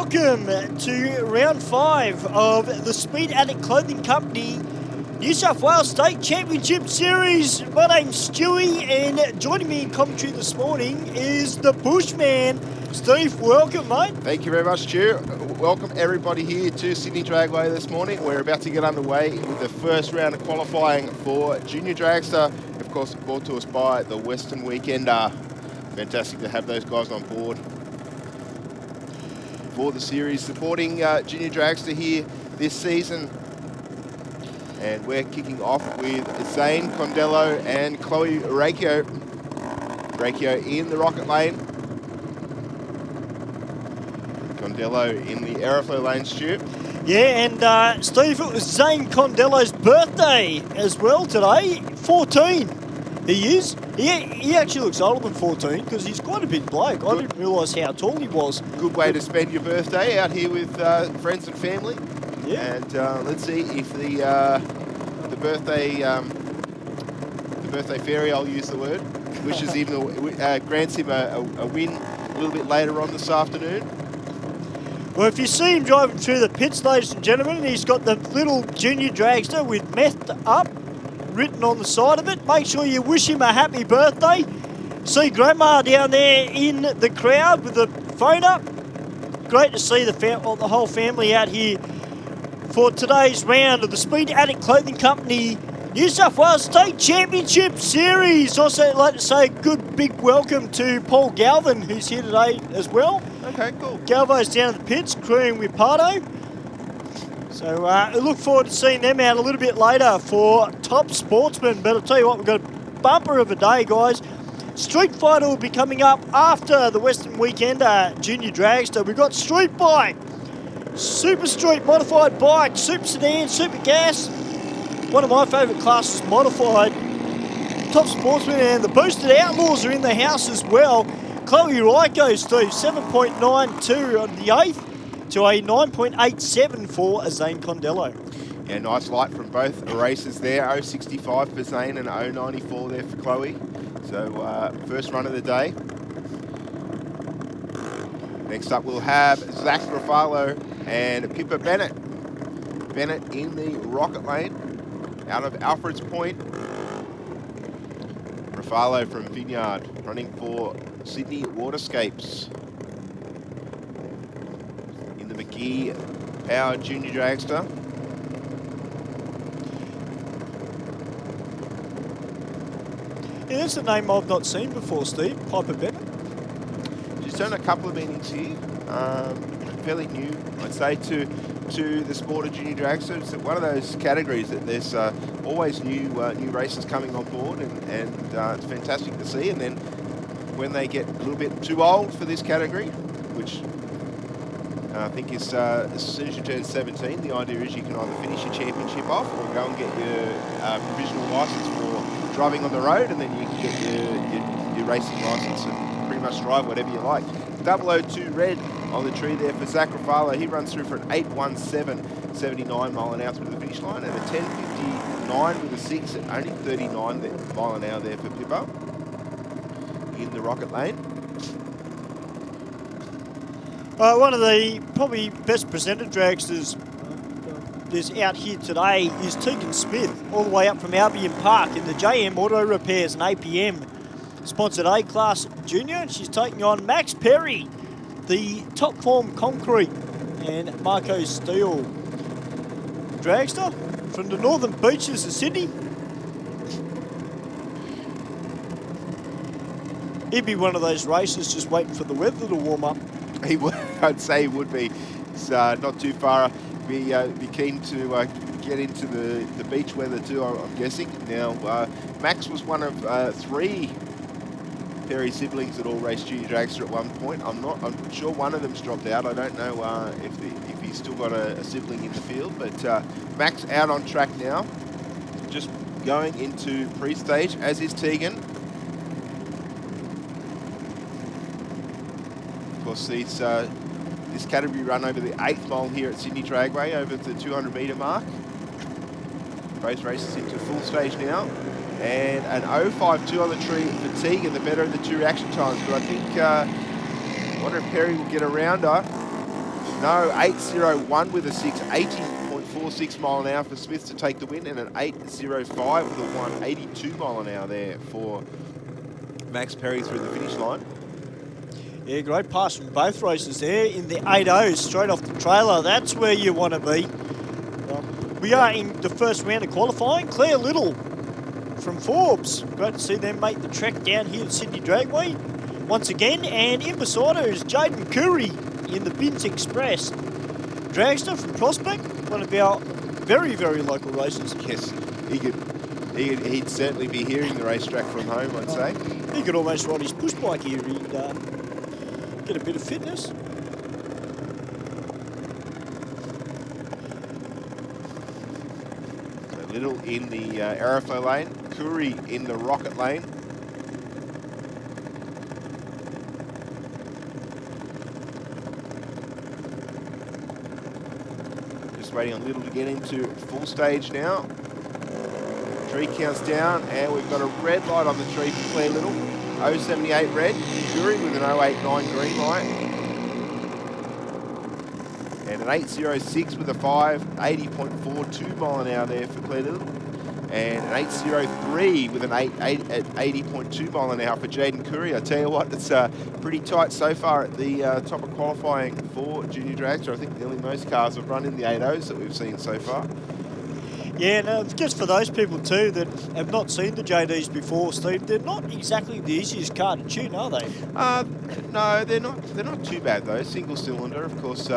welcome to round 5 of the Speed Addict Clothing Company New South Wales State Championship Series. My name's Stewie, and joining me in commentary this morning is the Bushman. Steve, welcome, mate. Thank you very much, Stu. Welcome everybody here to Sydney Dragway this morning. We're about to get underway with the first round of qualifying for Junior Dragster, of course brought to us by the Western Weekender. Fantastic to have those guys on board for the series, supporting Junior Dragster here this season. And we're kicking off with Zane Condello and Chloe Rakio. Rakio in the rocket lane. Condello in the Aeroflow lane, Stu. Yeah, and Steve, it was Zane Condello's birthday as well today. 14 he is. He actually looks older than 14 because he's quite a big bloke. I didn't realise how tall he was. Good way to spend your birthday out here with friends and family. Yeah. And let's see if the birthday fairy, I'll use the word, wishes him grants him a win a little bit later on this afternoon. Well, if you see him driving through the pits, ladies and gentlemen, he's got the little Junior Dragster with meth up written on the side of it. Make sure you wish him a happy birthday. See Grandma down there in the crowd with the phone up. Great to see the whole family out here for today's round of the Speed Addict Clothing Company New South Wales State Championship Series. Also, I'd like to say a good big welcome to Paul Galvin, who's here today as well. Okay, cool. Galvo's down at the pits, crewing with Pardo. So I look forward to seeing them out a little bit later for Top Sportsman. But I'll tell you what, we've got a bumper of a day, guys. Street Fighter will be coming up after the Western Weekender Junior Dragster. We've got Street Bike, Super Street Modified Bike, Super Sedan, Super Gas. One of my favourite classes, Modified. Top Sportsman and the Boosted Outlaws are in the house as well. Chloe Ryko, Steve, 7.92 on the 8th to a 9.87 for Zane Condello. Yeah, nice light from both races there. 0.65 for Zane and 0.94 there for Chloe. So first run of the day. Next up we'll have Zach Ruffalo and Pippa Bennett. Bennett in the rocket lane out of Alfred's Point. Ruffalo from Vineyard running for Sydney Waterscapes in the McGee Power Junior Dragster. Yeah, that's a name I've not seen before, Steve. Piper Bennett. She's done a couple of meetings here. Fairly new, I'd say, to the sport of junior dragster. It's one of those categories that there's always new races coming on board, and it's fantastic to see. And then when they get a little bit too old for this category, which I think is as soon as you turn 17, the idea is you can either finish your championship off or go and get your provisional license for driving on the road, and then you can get your racing license and pretty much drive whatever you like. 002 red on the tree there for Zach Ruffalo. He runs through for an 8.17, 79 mile an hour through the finish line, and a 10.59 with a 6 at only 39 mile an hour there for Pippa in the rocket lane. One of the probably best presented dragsters is out here today is Tegan Smith, all the way up from Albion Park in the JM Auto Repairs and APM sponsored A-Class Junior. She's taking on Max Perry, the Top Form Concrete and Marco Steele dragster from the northern beaches of Sydney. He'd be one of those races just waiting for the weather to warm up. He would, I'd say he would be. It's not too far. Be keen to get into the beach weather too, I'm guessing. Now, Max was one of 3 Perry siblings that all raced junior dragster at one point. I'm sure one of them's dropped out. I don't know if he's still got a sibling in the field, but Max out on track now, just going into pre-stage, as is Tegan. Of course, this category run over the 8th mile here at Sydney Dragway, over the 200 metre mark. Both races into full stage now. And an 0.52 on the tree for Tegan, the better of the 2 reaction times. But I think, I wonder if Perry will get around her. No, 8.01 with a 6, 80.46 mile an hour for Smith to take the win, and an 8.05 with a 182 mile an hour there for Max Perry through the finish line. Yeah, great pass from both races there in the 8.0, straight off the trailer. That's where you want to be. We are in the first round of qualifying. Claire Little from Forbes. Great to see them make the trek down here at Sydney Dragway once again. And in beside her is Jaden Curry in the Bins Express. Dragster from Prospect, one of our very, very local races. Yes, he'd certainly be hearing the racetrack from home, I'd say. He could almost ride his push bike here. He'd get a bit of fitness. Little in the aeroflow lane, Curry in the rocket lane. Just waiting on Little to get into full stage now. Tree counts down, and we've got a red light on the tree for Claire Little. 078 red, Curry with an 089 green light. And an 8.06 with a 5, 80.42 mile an hour there for Claire Little. And an 8.03 with an 80.2 mile an hour for Jaden Curry. I tell you what, it's pretty tight so far at the top of qualifying for Junior Dragster. I think nearly most cars have run in the 8.0s that we've seen so far. Yeah, no, just for those people too that have not seen the JDs before, Steve, they're not exactly the easiest car to tune, are they? No, they're not. They're not too bad though. Single cylinder, of course.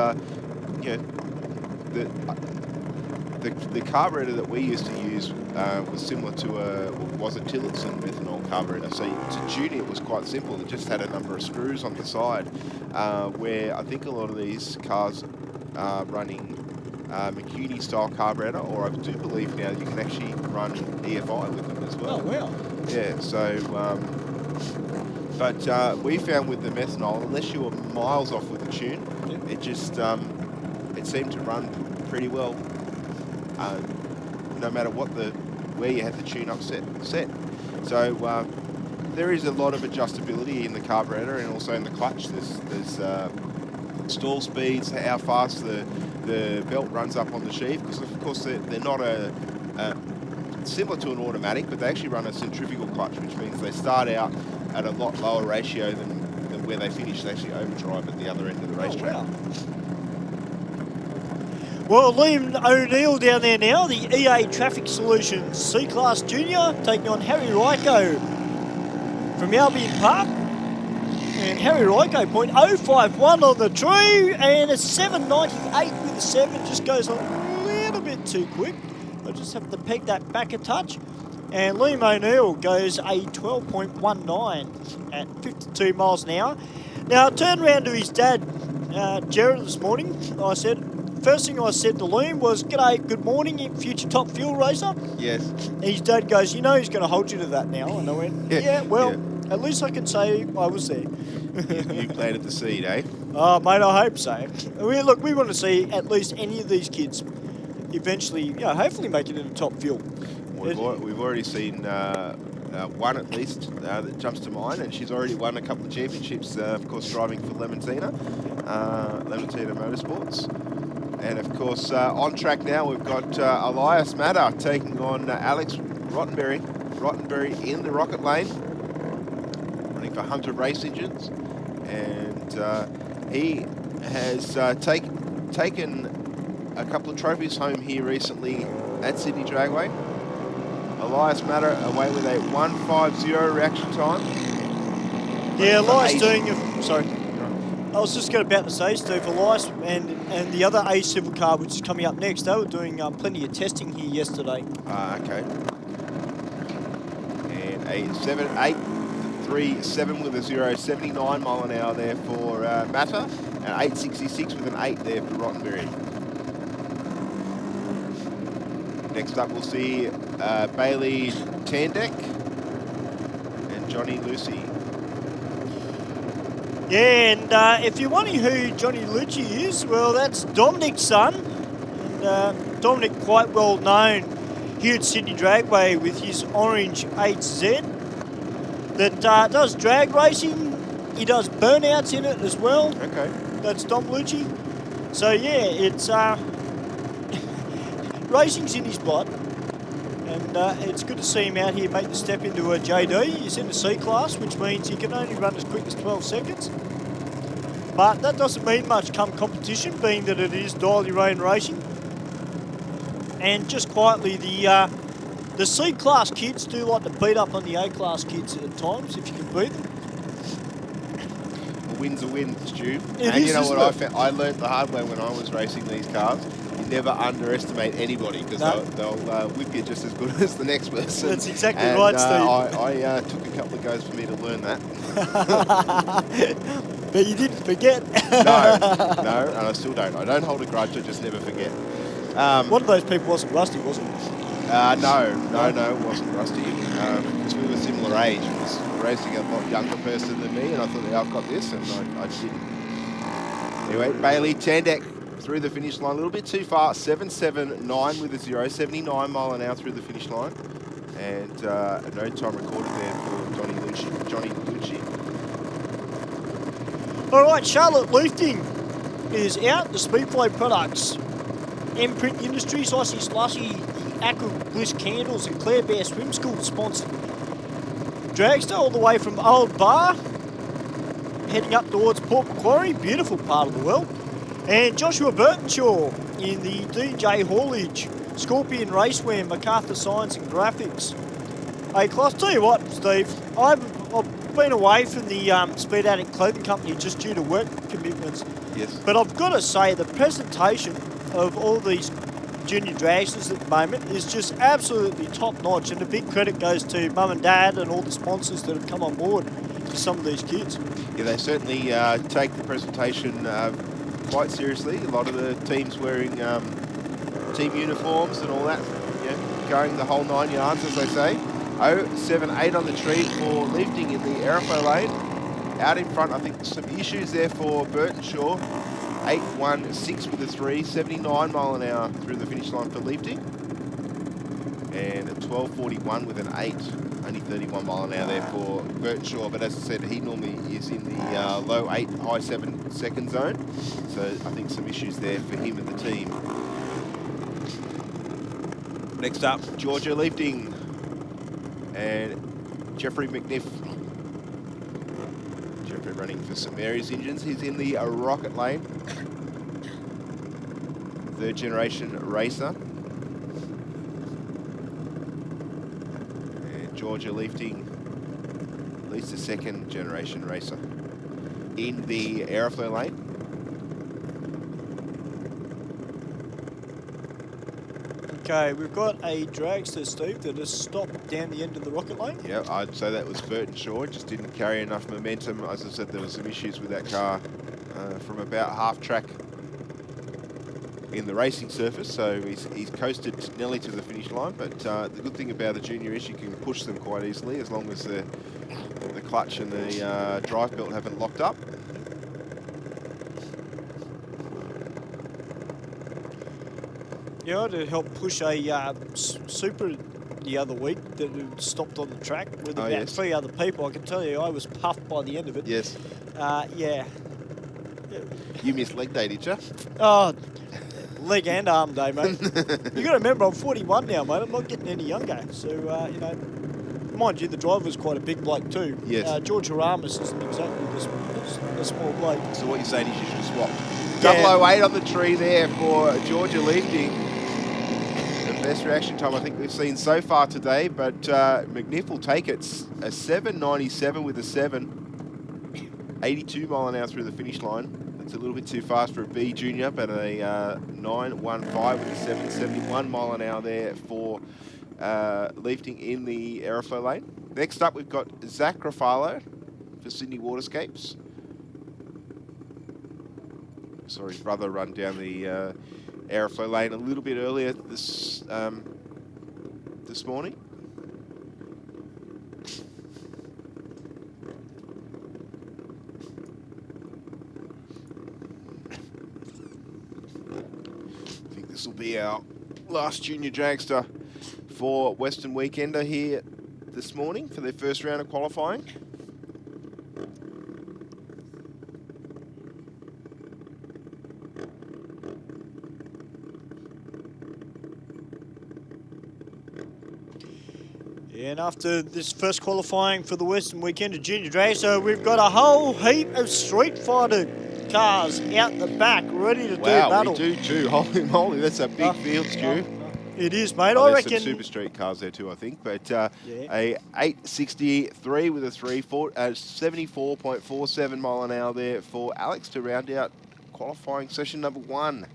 You know, the carburetor that we used to use was similar to a Tillotson methanol carburetor. So to tune it was quite simple. It just had a number of screws on the side. Where I think a lot of these cars are running McCuney style carburetor, or I do believe now you can actually run EFI with them as well. Oh wow! Yeah. So, but we found with the methanol, unless you were miles off with the tune, it just it seemed to run pretty well, no matter where you had the tune up set. So there is a lot of adjustability in the carburetor and also in the clutch. There's stall speeds, how fast the belt runs up on the sheave, because of course they're not similar to an automatic, but they actually run a centrifugal clutch, which means they start out at a lot lower ratio than where they finish. They actually overdrive at the other end of the racetrack. Oh, wow. Well, Liam O'Neill down there now, the EA Traffic Solutions C-Class Junior, taking on Harry Ryko from Albion Park. And Harry Ryko, .051 on the tree, and a 7.98 with a 7, just goes on a little bit too quick. I just have to peg that back a touch. And Liam O'Neill goes a 12.19 at 52 miles an hour. Now, I turned around to his dad, Jared, this morning. First thing I said to Liam was, "G'day, good morning, future top fuel racer." Yes. And his dad goes, "You know he's going to hold you to that now." And I went, yeah, at least I can say I was there. You planted the seed, eh? Oh, mate, I hope so. We want to see at least any of these kids eventually, hopefully make it in the top fuel. We've already seen one at least that jumps to mind, and she's already won a couple of championships, of course, driving for Leventina Motorsports. And of course, on track now, we've got Elias Matter taking on Alex Rottenberry. Rottenberry in the rocket lane, running for Hunter Race Engines. And he has taken a couple of trophies home here recently at Sydney Dragway. Elias Matter away with a 1.50 reaction time. Yeah, Elias doing sorry. I was just about to say, Steve, Elias and the other A Civil car, which is coming up next, they were doing plenty of testing here yesterday. Okay. And a 7.837 with a 0.79 mile an hour there for Matter, and 8.66 with an 8 there for Rottenberry. Next up, we'll see Bailey Tandek and Johnny Lucy. Yeah, and if you're wondering who Johnny Lucci is, well, that's Dominic's son. And Dominic, quite well known here at Sydney Dragway with his orange 8Z that does drag racing. He does burnouts in it as well. Okay. That's Dom Lucci. So yeah, it's racing's in his blood, and it's good to see him out here make the step into a JD. He's in the C class, which means he can only run as quick as 12 seconds. But that doesn't mean much come competition, being that it is Diley Rain Racing. And just quietly, the C class kids do like to beat up on the A class kids at times, if you can beat them. A win's a win, Stu. It and is, you know isn't what I it? found? I learned the hard way when I was racing these cars. You never underestimate anybody, because they'll whip you just as good as the next person. That's exactly and, right, Steve. I took a couple of goes for me to learn that. But you didn't forget. No, and I still don't. I don't hold a grudge, I just never forget. One of those people wasn't Rusty, was it? No, it wasn't Rusty. Because we were similar age. He was racing a lot younger person than me, and I thought, yeah, I've got this, and I didn't. Anyway, Bailey Tandek through the finish line, a little bit too far, 7.79 with a 0, 79 mile an hour through the finish line, and no time recorded there for Johnny Lucci. All right, Charlotte Lifting is out. The Speedflow products, Imprint Industries, Icy Slushy, Aqua Bliss Candles, and Claire Bear Swim School sponsored dragster all the way from Old Bar, heading up towards Port Macquarie, beautiful part of the world. And Joshua Burtonshaw in the DJ Haulage, Scorpion Racewear, MacArthur Signs and Graphics. Hey, class, tell you what, Steve, I've been away from the Speed Addict Clothing Company just due to work commitments. Yes. But I've got to say, the presentation of all these junior dragsters at the moment is just absolutely top notch, and a big credit goes to Mum and Dad and all the sponsors that have come on board for some of these kids. Yeah, they certainly take the presentation quite seriously. A lot of the teams wearing team uniforms and all that, yeah, going the whole 9 yards, as they say. 0.78 on the tree for lifting in the aerofoil lane. Out in front, I think some issues there for Burtonshaw. 8.16 with a 3, 79 mile an hour through the finish line for lifting. And 12.41 with an 8, only 31 mile an hour there for Burtonshaw. But as I said, he normally is in the low 8, high 7 second zone. So I think some issues there for him and the team. Next up, Georgia lifting. And Jeffrey McNiff. Jeffrey running for St Mary's Engines. He's in the rocket lane. Third generation racer. And Georgia lifting, at least a second generation racer in the aerofoil lane. Okay, we've got a dragster, Steve, that has stopped down the end of the rocket lane. Yeah, I'd say that was Burtonshaw. Just didn't carry enough momentum. As I said, there were some issues with that car from about half track in the racing surface, so he's coasted nearly to the finish line. But the good thing about a junior is you can push them quite easily as long as the clutch and the drive belt haven't locked up. Yeah, I had to help push a Super the other week that had stopped on the track with about 3 other people. I can tell you I was puffed by the end of it. Yes. Yeah. You missed leg day, did you? Oh, leg and arm day, mate. You got to remember, I'm 41 now, mate. I'm not getting any younger. So, you know, mind you, the driver was quite a big bloke too. Yes. George Haramis isn't exactly a small bloke. So what you're saying is you should have swapped. Yeah. 008 on the tree there for Georgia lifting. The best reaction time I think we've seen so far today, but McNiff will take it. A 7.97 with a 7. 82 mile an hour through the finish line. It's a little bit too fast for a B junior, but a 9.15 with a 7. 71 mile an hour there for lifting in the aerofoil lane. Next up, we've got Zach Raffalo for Sydney Waterscapes. Saw his brother run down the aerofoil lane a little bit earlier this morning. I think this will be our last junior dragster for Western Weekender here this morning for their first round of qualifying. And after this first qualifying for the Western Weekend of Junior Drag, so we've got a whole heap of Street Fighter cars out the back ready to do battle. Wow, we do too. Holy moly, that's a big field, Stu. It is, mate. Oh, I there's reckon. some Super Street cars there too, I think. But a 863 with a 74.47 mile an hour there for Alex to round out qualifying session number 1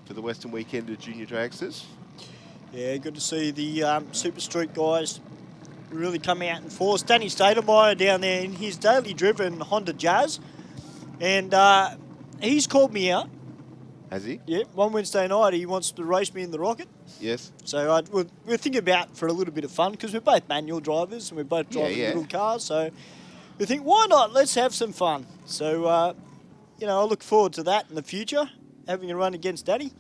for the Western Weekend of Junior Dragsters. Yeah, good to see the Super Street guys really come out in force. Danny Stademeyer down there in his daily driven Honda Jazz. And he's called me out. Has he? Yeah, one Wednesday night he wants to race me in the Rocket. Yes. So we're thinking about for a little bit of fun because we're both manual drivers and we're both driving little cars. So we think, why not? Let's have some fun. So, you know, I look forward to that in the future, having a run against Danny.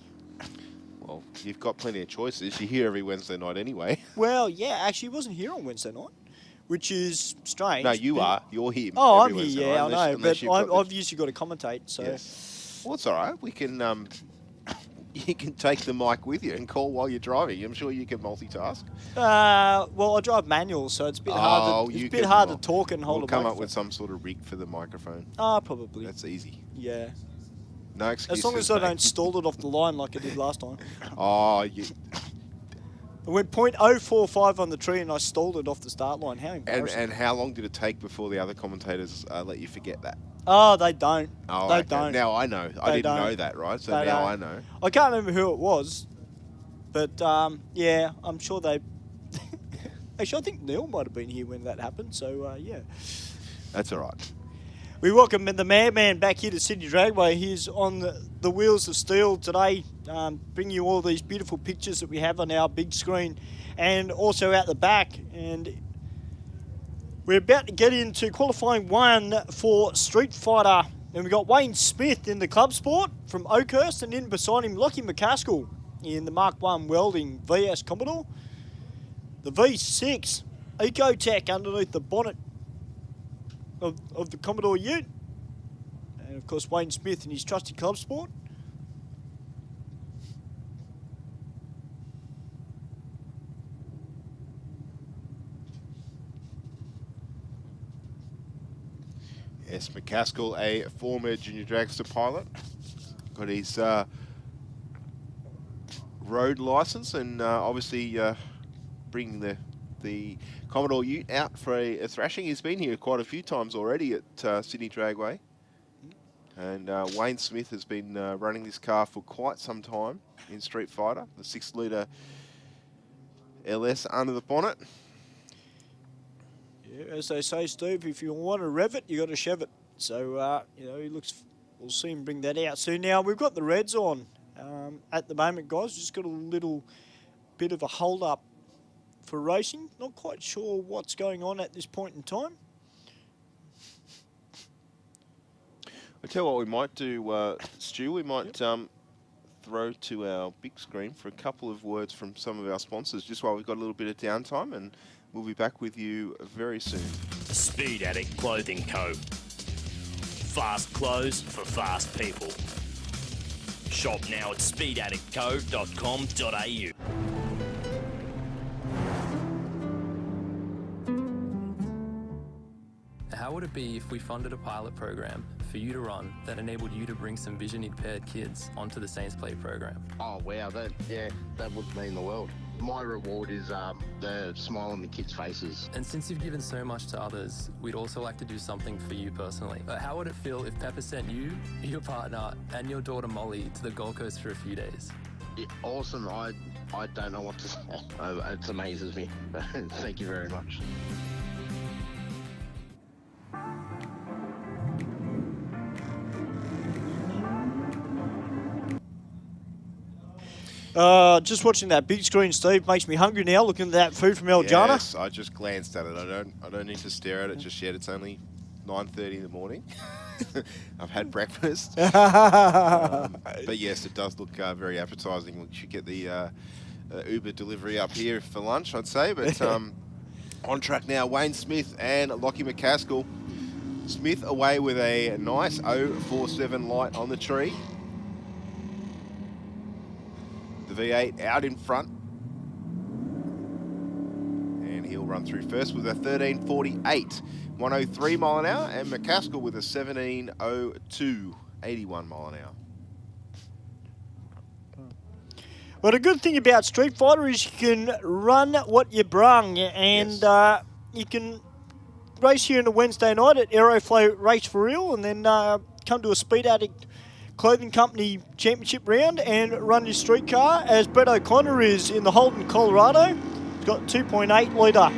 Well, you've got plenty of choices. You're here every Wednesday night anyway. Well, yeah, actually he wasn't here on Wednesday night, which is strange. No, you are. You're here. Oh, I'm every here, Wednesday yeah, night, I know. unless But I've usually got to commentate, so... Yes. Well, it's all right. We can... you can take the mic with you and call while you're driving. I'm sure you can multitask. Well, I drive manual, so it's a bit hard to talk and hold a microphone. We'll come up with some sort of rig for the microphone. Probably. That's easy. Yeah. No excuses. As long as I don't stall it off the line like I did last time. Oh, I went .045 on the tree and I stalled it off the start line. How embarrassing. And how long did it take before the other commentators let you forget that? Oh, they don't. Oh, they okay. don't. Now I know. I didn't know that, right? So now I know. I can't remember who it was, but yeah, I'm sure they... Actually, I think Neil might have been here when that happened, so yeah. That's all right. We welcome the Madman back here to Sydney Dragway. He's on the wheels of steel today, bringing you all these beautiful pictures that we have on our big screen and also out the back. And we're about to get into qualifying 1 for Street Fighter. And we've got Wayne Smith in the Club Sport from Oakhurst, and in beside him, Lockie McCaskill in the Mark 1 Welding VS Commodore. The V6 Ecotech underneath the bonnet of the Commodore Ute. And of course Wayne Smith in his trusty Club Sport. Yes, McCaskill, a former junior dragster pilot. Got his road license and obviously bringing the Commodore Ute out for a thrashing. He's been here quite a few times already at Sydney Dragway. And Wayne Smith has been running this car for quite some time in Street Fighter, the 6-litre LS under the bonnet. Yeah, as they say, Steve, if you want to rev it, you got to shove it. So, you know, we'll see him bring that out soon. Now, we've got the Reds on at the moment, guys. Just got a little bit of a hold-up for racing. Not quite sure what's going on at this point in time. I tell you what we might do, Stu, we might throw to our big screen for a couple of words from some of our sponsors just while we've got a little bit of downtime, and we'll be back with you very soon. Speed Addict Clothing Co. Fast clothes for fast people. Shop now at speedaddictco.com.au. How would it be if we funded a pilot program for you to run that enabled you to bring some vision-impaired kids onto the Saints Play program? Oh wow, that would mean the world. My reward is the smile on the kids' faces. And since you've given so much to others, we'd also like to do something for you personally. How would it feel if Pepper sent you, your partner, and your daughter Molly to the Gold Coast for a few days? Yeah, awesome. I don't know what to say. It amazes me. Thank you very much. Just watching that big screen, Steve, makes me hungry now. Looking at that food from El Jana. Yes, I just glanced at it. I don't need to stare at it just yet. It's only 9:30 in the morning. I've had breakfast. But yes, it does look very appetising. We should get the Uber delivery up here for lunch, I'd say. But on track now, Wayne Smith and Lockie McCaskill. Smith away with a nice 047 light on the tree. The V8 out in front. And he'll run through first with a 13.48, 103 mile an hour, and McCaskill with a 17.02, 81 mile an hour. Well, the good thing about Street Fighter is you can run what you brung, and Yes. you can race here on a Wednesday night at Aeroflow Race for Real, and then come to a Speed Addict Clothing Company Championship round and run your street car, as Brett O'Connor is in the Holden, Colorado. He's got 2.8 litre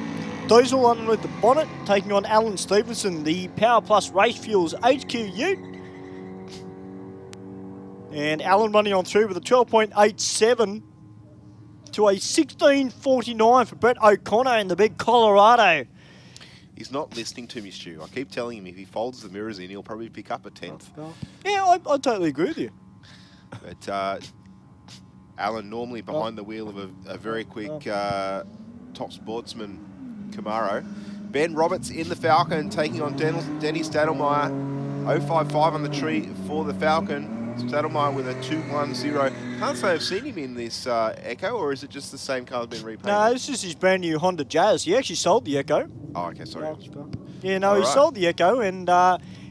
diesel underneath the bonnet, taking on Alan Stevenson, the Power Plus Race Fuels HQ Ute. And Alan running on through with a 12.87 to a 16.49 for Brett O'Connor in the big Colorado. He's not listening to me, Stu. I keep telling him if he folds the mirrors in, he'll probably pick up a 10th. Yeah, I totally agree with you. But Alan normally behind the wheel of a very quick top sportsman Camaro. Ben Roberts in the Falcon taking on Denny Stadelmeyer. 0.55 on the tree for the Falcon. Stadelmeyer with a 2.10. Can't say I've seen him in this Echo, or is it just the same car that's been repainted? No, this is his brand new Honda Jazz. He actually sold the Echo. Oh, okay, sorry. Yeah, no, he sold the Echo, and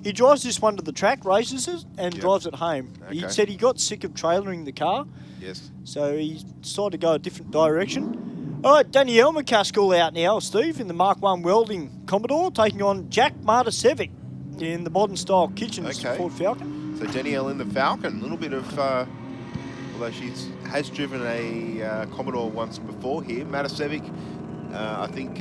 he drives this one to the track, races it, and drives it home. Okay. He said he got sick of trailering the car, Yes. so he decided to go a different direction. All right, Danielle McCaskill out now, Steve, in the Mark 1 Welding Commodore, taking on Jack Martisevic in the modern style kitchens Ford Falcon. So Danielle in the Falcon, a little bit of, although she has driven a Commodore once before here. Matasevic, I think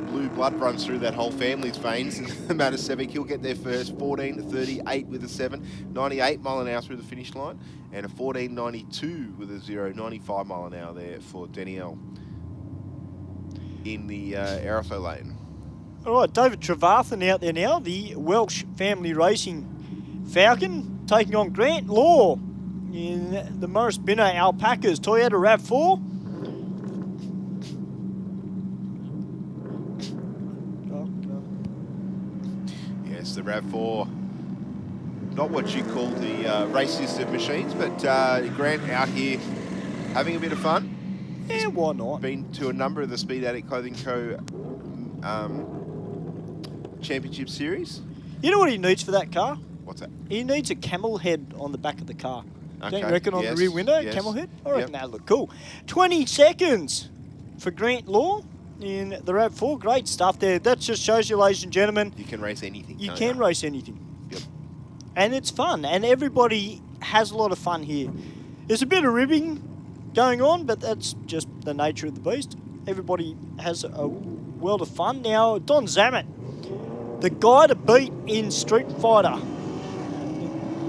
blue blood runs through that whole family's veins. Matasevic, he'll get there first, 14.38 with a 7, 98 mile an hour through the finish line, and a 14.92 with a 0, 95 mile an hour there for Danielle in the Aeroflow lane. All right, David Trevathan out there now, the Welsh Family Racing Falcon, taking on Grant Law in the Morris Binner Alpacas Toyota RAV4. Yes, the RAV4, not what you call the raciest of machines, but Grant out here having a bit of fun. Yeah, why not? Been to a number of the Speed Addict Clothing Co. Championship Series. You know what he needs for that car? What's that? He needs a camel head on the back of the car. Okay. Don't you reckon on the rear window, camel head? I reckon Yep. that'd look cool. 20 seconds for Grant Law in the RAV4. Great stuff there. That just shows you, ladies and gentlemen, You can race anything. you can't can race anything. Yep. And it's fun, and everybody has a lot of fun here. There's a bit of ribbing going on, but that's just the nature of the beast. Everybody has a world of fun. Now, Don Zammit, the guy to beat in Street Fighter,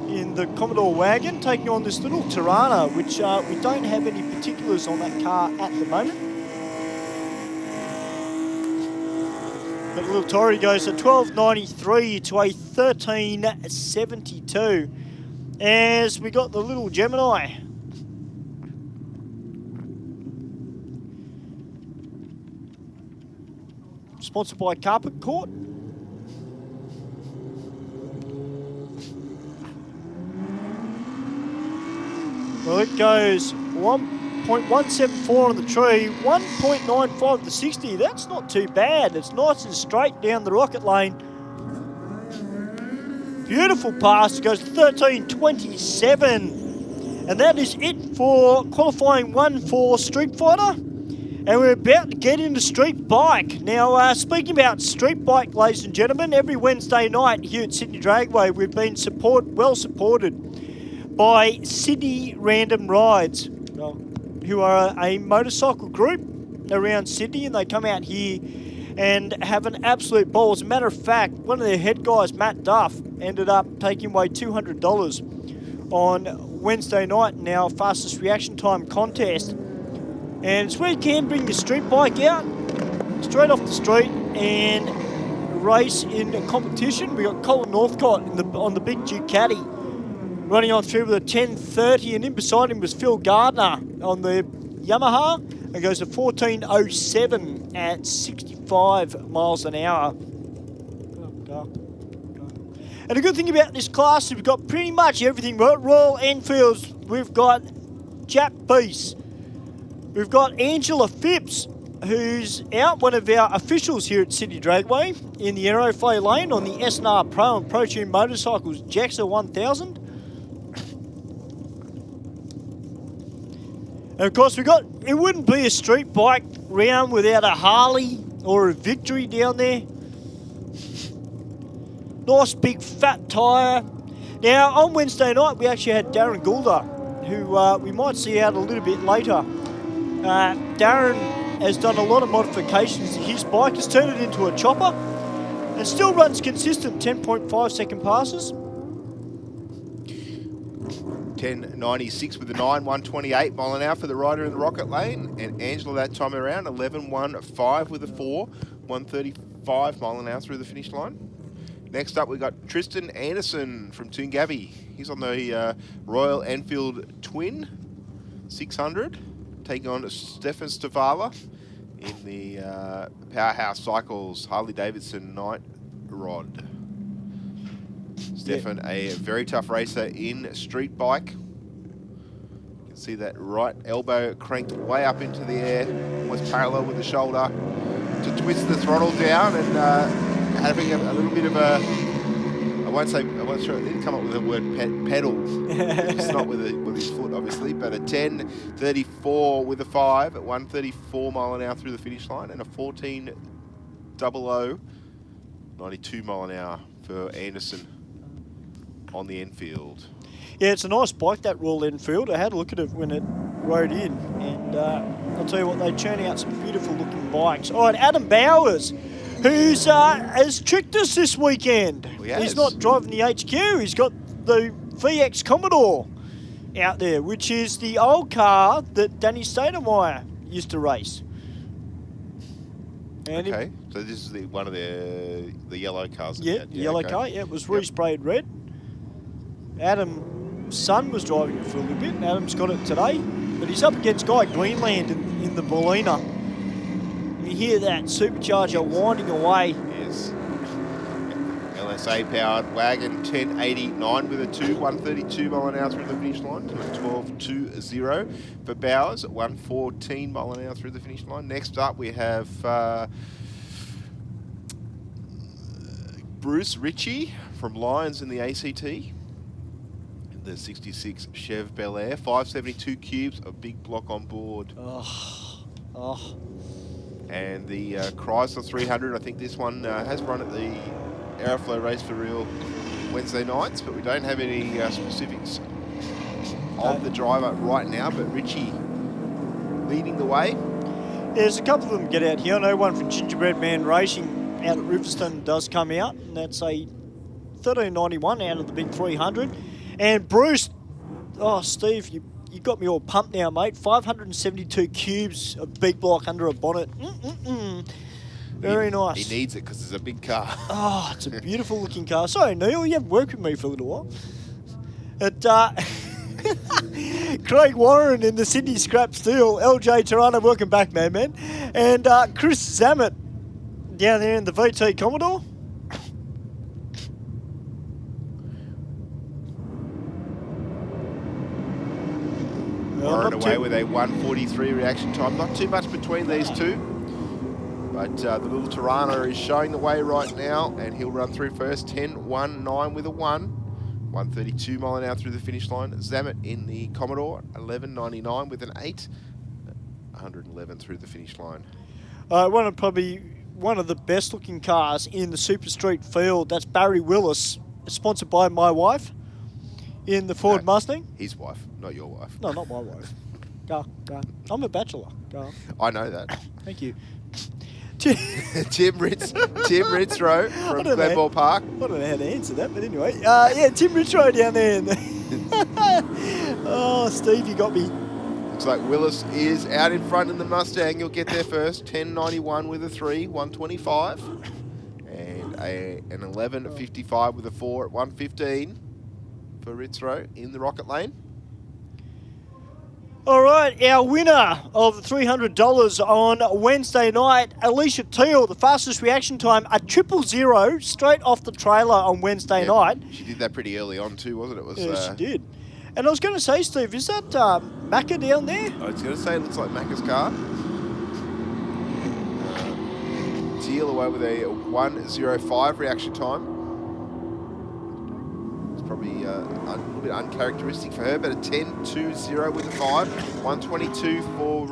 in the Commodore wagon, taking on this little Tirana, which we don't have any particulars on that car at the moment. But little Tory goes a 12.93 to a 13.72 as we got the little Gemini. Sponsored by Carpet Court. Well, it goes 1.174 on the tree, 1.95 to 60. That's not too bad. It's nice and straight down the rocket lane. Beautiful pass. It goes 13.27. And that is it for qualifying 1 for Street Fighter. And we're about to get into Street Bike. Now, speaking about Street Bike, ladies and gentlemen, every Wednesday night here at Sydney Dragway, we've been well supported by Sydney Random Rides, who are a motorcycle group around Sydney, and they come out here and have an absolute ball. As a matter of fact, one of their head guys, Matt Duff, ended up taking away $200 on Wednesday night in our fastest reaction time contest. And it's where you can bring your street bike out, straight off the street, and race in a competition. We got Colin Northcott on the big Ducati, running on through with a 10.30, and in beside him was Phil Gardner on the Yamaha, and goes to 14.07 at 65 miles an hour. And the good thing about this class is we've got pretty much everything. We've got Royal Enfields, we've got Jap Beast, we've got Angela Phipps who's out, one of our officials here at Sydney Dragway in the Aeroflay lane on the SNR Pro and Pro Tune Motorcycles Jaxa 1000. And of course, it wouldn't be a street bike round without a Harley or a Victory down there. Nice big fat tyre. Now, on Wednesday night, we actually had Darren Goulder, who we might see out a little bit later. Darren has done a lot of modifications to his bike, has turned it into a chopper, and still runs consistent 10.5 second passes. 10.96 with a 9, 128 mile an hour for the rider in the Rocket Lane. And Angela that time around, 11.15 with a 4, 135 mile an hour through the finish line. Next up, we've got Tristan Anderson from Toongabbie. He's on the Royal Enfield Twin 600, taking on Stefan Stavala in the Powerhouse Cycles Harley Davidson Night Rod. Stefan, a very tough racer in street bike. You can see that right elbow cranked way up into the air, almost parallel with the shoulder, to twist the throttle down and having a little bit of a, I wasn't sure, I didn't come up with the word pedal. It's not with his foot, obviously, but a 10.34 with a 5 at 134 mile an hour through the finish line, and a 14.00, 92 mile an hour for Anderson on the Enfield. Yeah, it's a nice bike, that Royal Enfield. I had a look at it when it rode in, and I'll tell you what, they churn out some beautiful looking bikes. All right, Adam Bowers, who's has tricked us this weekend. Yes. He's not driving the HQ, he's got the VX Commodore out there, which is the old car that Danny Stademeyer used to race. And okay, so this is one of the yellow cars. Yeah, the yellow car, yeah, it was resprayed red. Adam's son was driving it for a little bit, and Adam's got it today, but he's up against Guy Greenland in the Bellina. You hear that supercharger winding away. Yes. LSA powered wagon, 10.89 with a 2, 132 mile an hour through the finish line, 12.20 for Bowers at 114 mile an hour through the finish line. Next up we have Bruce Ritchie from Lions in the ACT. The 66 Chev Bel Air, 572 cubes, a big block on board. And the Chrysler 300, I think this one has run at the Aeroflow Race for Real Wednesday nights, but we don't have any specifics of the driver right now, but Richie leading the way. There's a couple of them get out here. I know one from Gingerbread Man Racing out at Riverstone does come out, and that's a 1391 out of the big 300. And Bruce, oh, Steve, you got me all pumped now, mate. 572 cubes of big block under a bonnet. Very nice. He needs it because it's a big car. Oh, it's a beautiful looking car. Sorry, Neil, you haven't worked with me for a little while. Craig Warren in the Sydney Scrap Steel. LJ Tirana, welcome back, man. And Chris Zammett down there in the VT Commodore. Warren away with a 1:43 reaction time. Not too much between these two. But the little Tirana is showing the way right now, and he'll run through first. 10.19 with a 1. 132 mile an hour through the finish line. Zammett in the Commodore, 11.99 with an 8. 111 through the finish line. One of the best looking cars in the Super Street field. That's Barry Willis, sponsored by my wife in the Ford Mustang. His wife, not your wife. No, not my wife. Go. I'm a bachelor. Go. I know that. Thank you. Tim Ritzrow from Glenmore Park. I don't know how to answer that, but anyway. Yeah, Tim Ritzrow down there. Oh, Steve, you got me. Looks like Willis is out in front in the Mustang. He'll get there first. 10.91 with a 3, 125. And an 11.55 with a 4 at 115 for Ritzrow in the Rocket Lane. All right, our winner of the $300 on Wednesday night, Alicia Teal, the fastest reaction time, a 000 straight off the trailer on Wednesday night. She did that pretty early on too, wasn't it? Yeah, she did. And I was going to say, Steve, is that Macca down there? I was going to say it looks like Macca's car. Veal away with a 1:05 reaction time. It's probably a little bit uncharacteristic for her, but a 10.20 with a 5. 1:22 for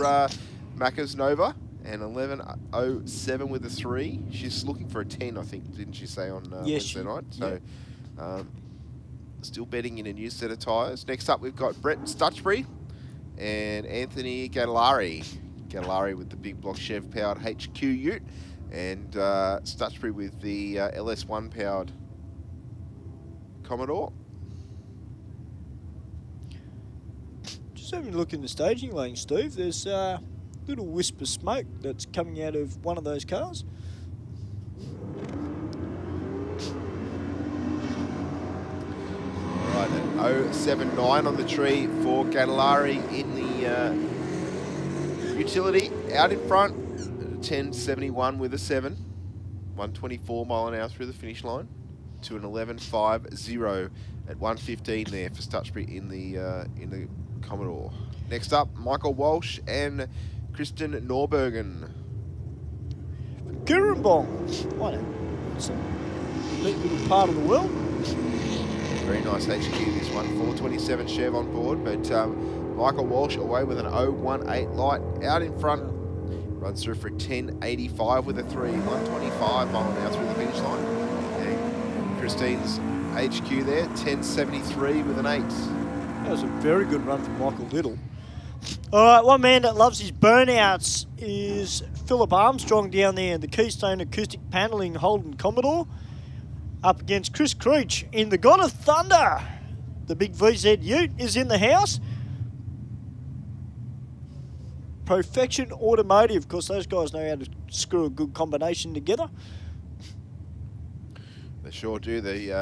Macca's Nova, and 11.07 with a 3. She's looking for a 10, I think, didn't she say on Wednesday night? So still betting in a new set of tyres. Next up, we've got Brett Stutchbury and Anthony Gadalari. Gadalari with the big block Chev powered HQ ute, and Stutchbury with the LS1 powered Commodore. Just having a look in the staging lane, Steve. There's a little wisp of smoke that's coming out of one of those cars. Right, an 0.79 on the tree for Gadalari in the utility. Out in front, 10.71 with a 7. 124 mile an hour through the finish line to an 11.50 at 1:15 there for Stutchbury in the Commodore. Next up, Michael Walsh and Kristen Norbergen. Kirambong. I know. It's a neat little part of the world. Very nice HQ this one, 427 Chev on board, but Michael Walsh away with an 0.18 light. Out in front, runs through for 10.85 with a 3, 125 mile an hour through the finish line. And Christine's HQ there, 10.73 with an 8. That was a very good run from Michael Little. All right, one man that loves his burnouts is Philip Armstrong down there in the Keystone Acoustic Panelling Holden Commodore, up against Chris Creech in the God of Thunder. The big VZ Ute is in the house. Perfection Automotive. Of course, those guys know how to screw a good combination together. They sure do. They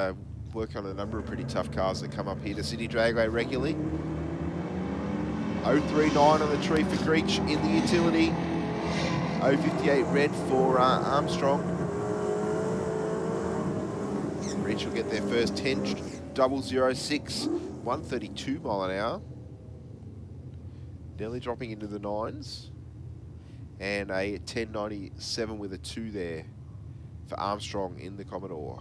work on a number of pretty tough cars that come up here to City Dragway regularly. 0.39 on the tree for Creech in the utility. 0.58 red for Armstrong. Creech will get their first 10.006, 132 mile an hour. Nearly dropping into the 9s. And a 10.97 with a 2 there for Armstrong in the Commodore.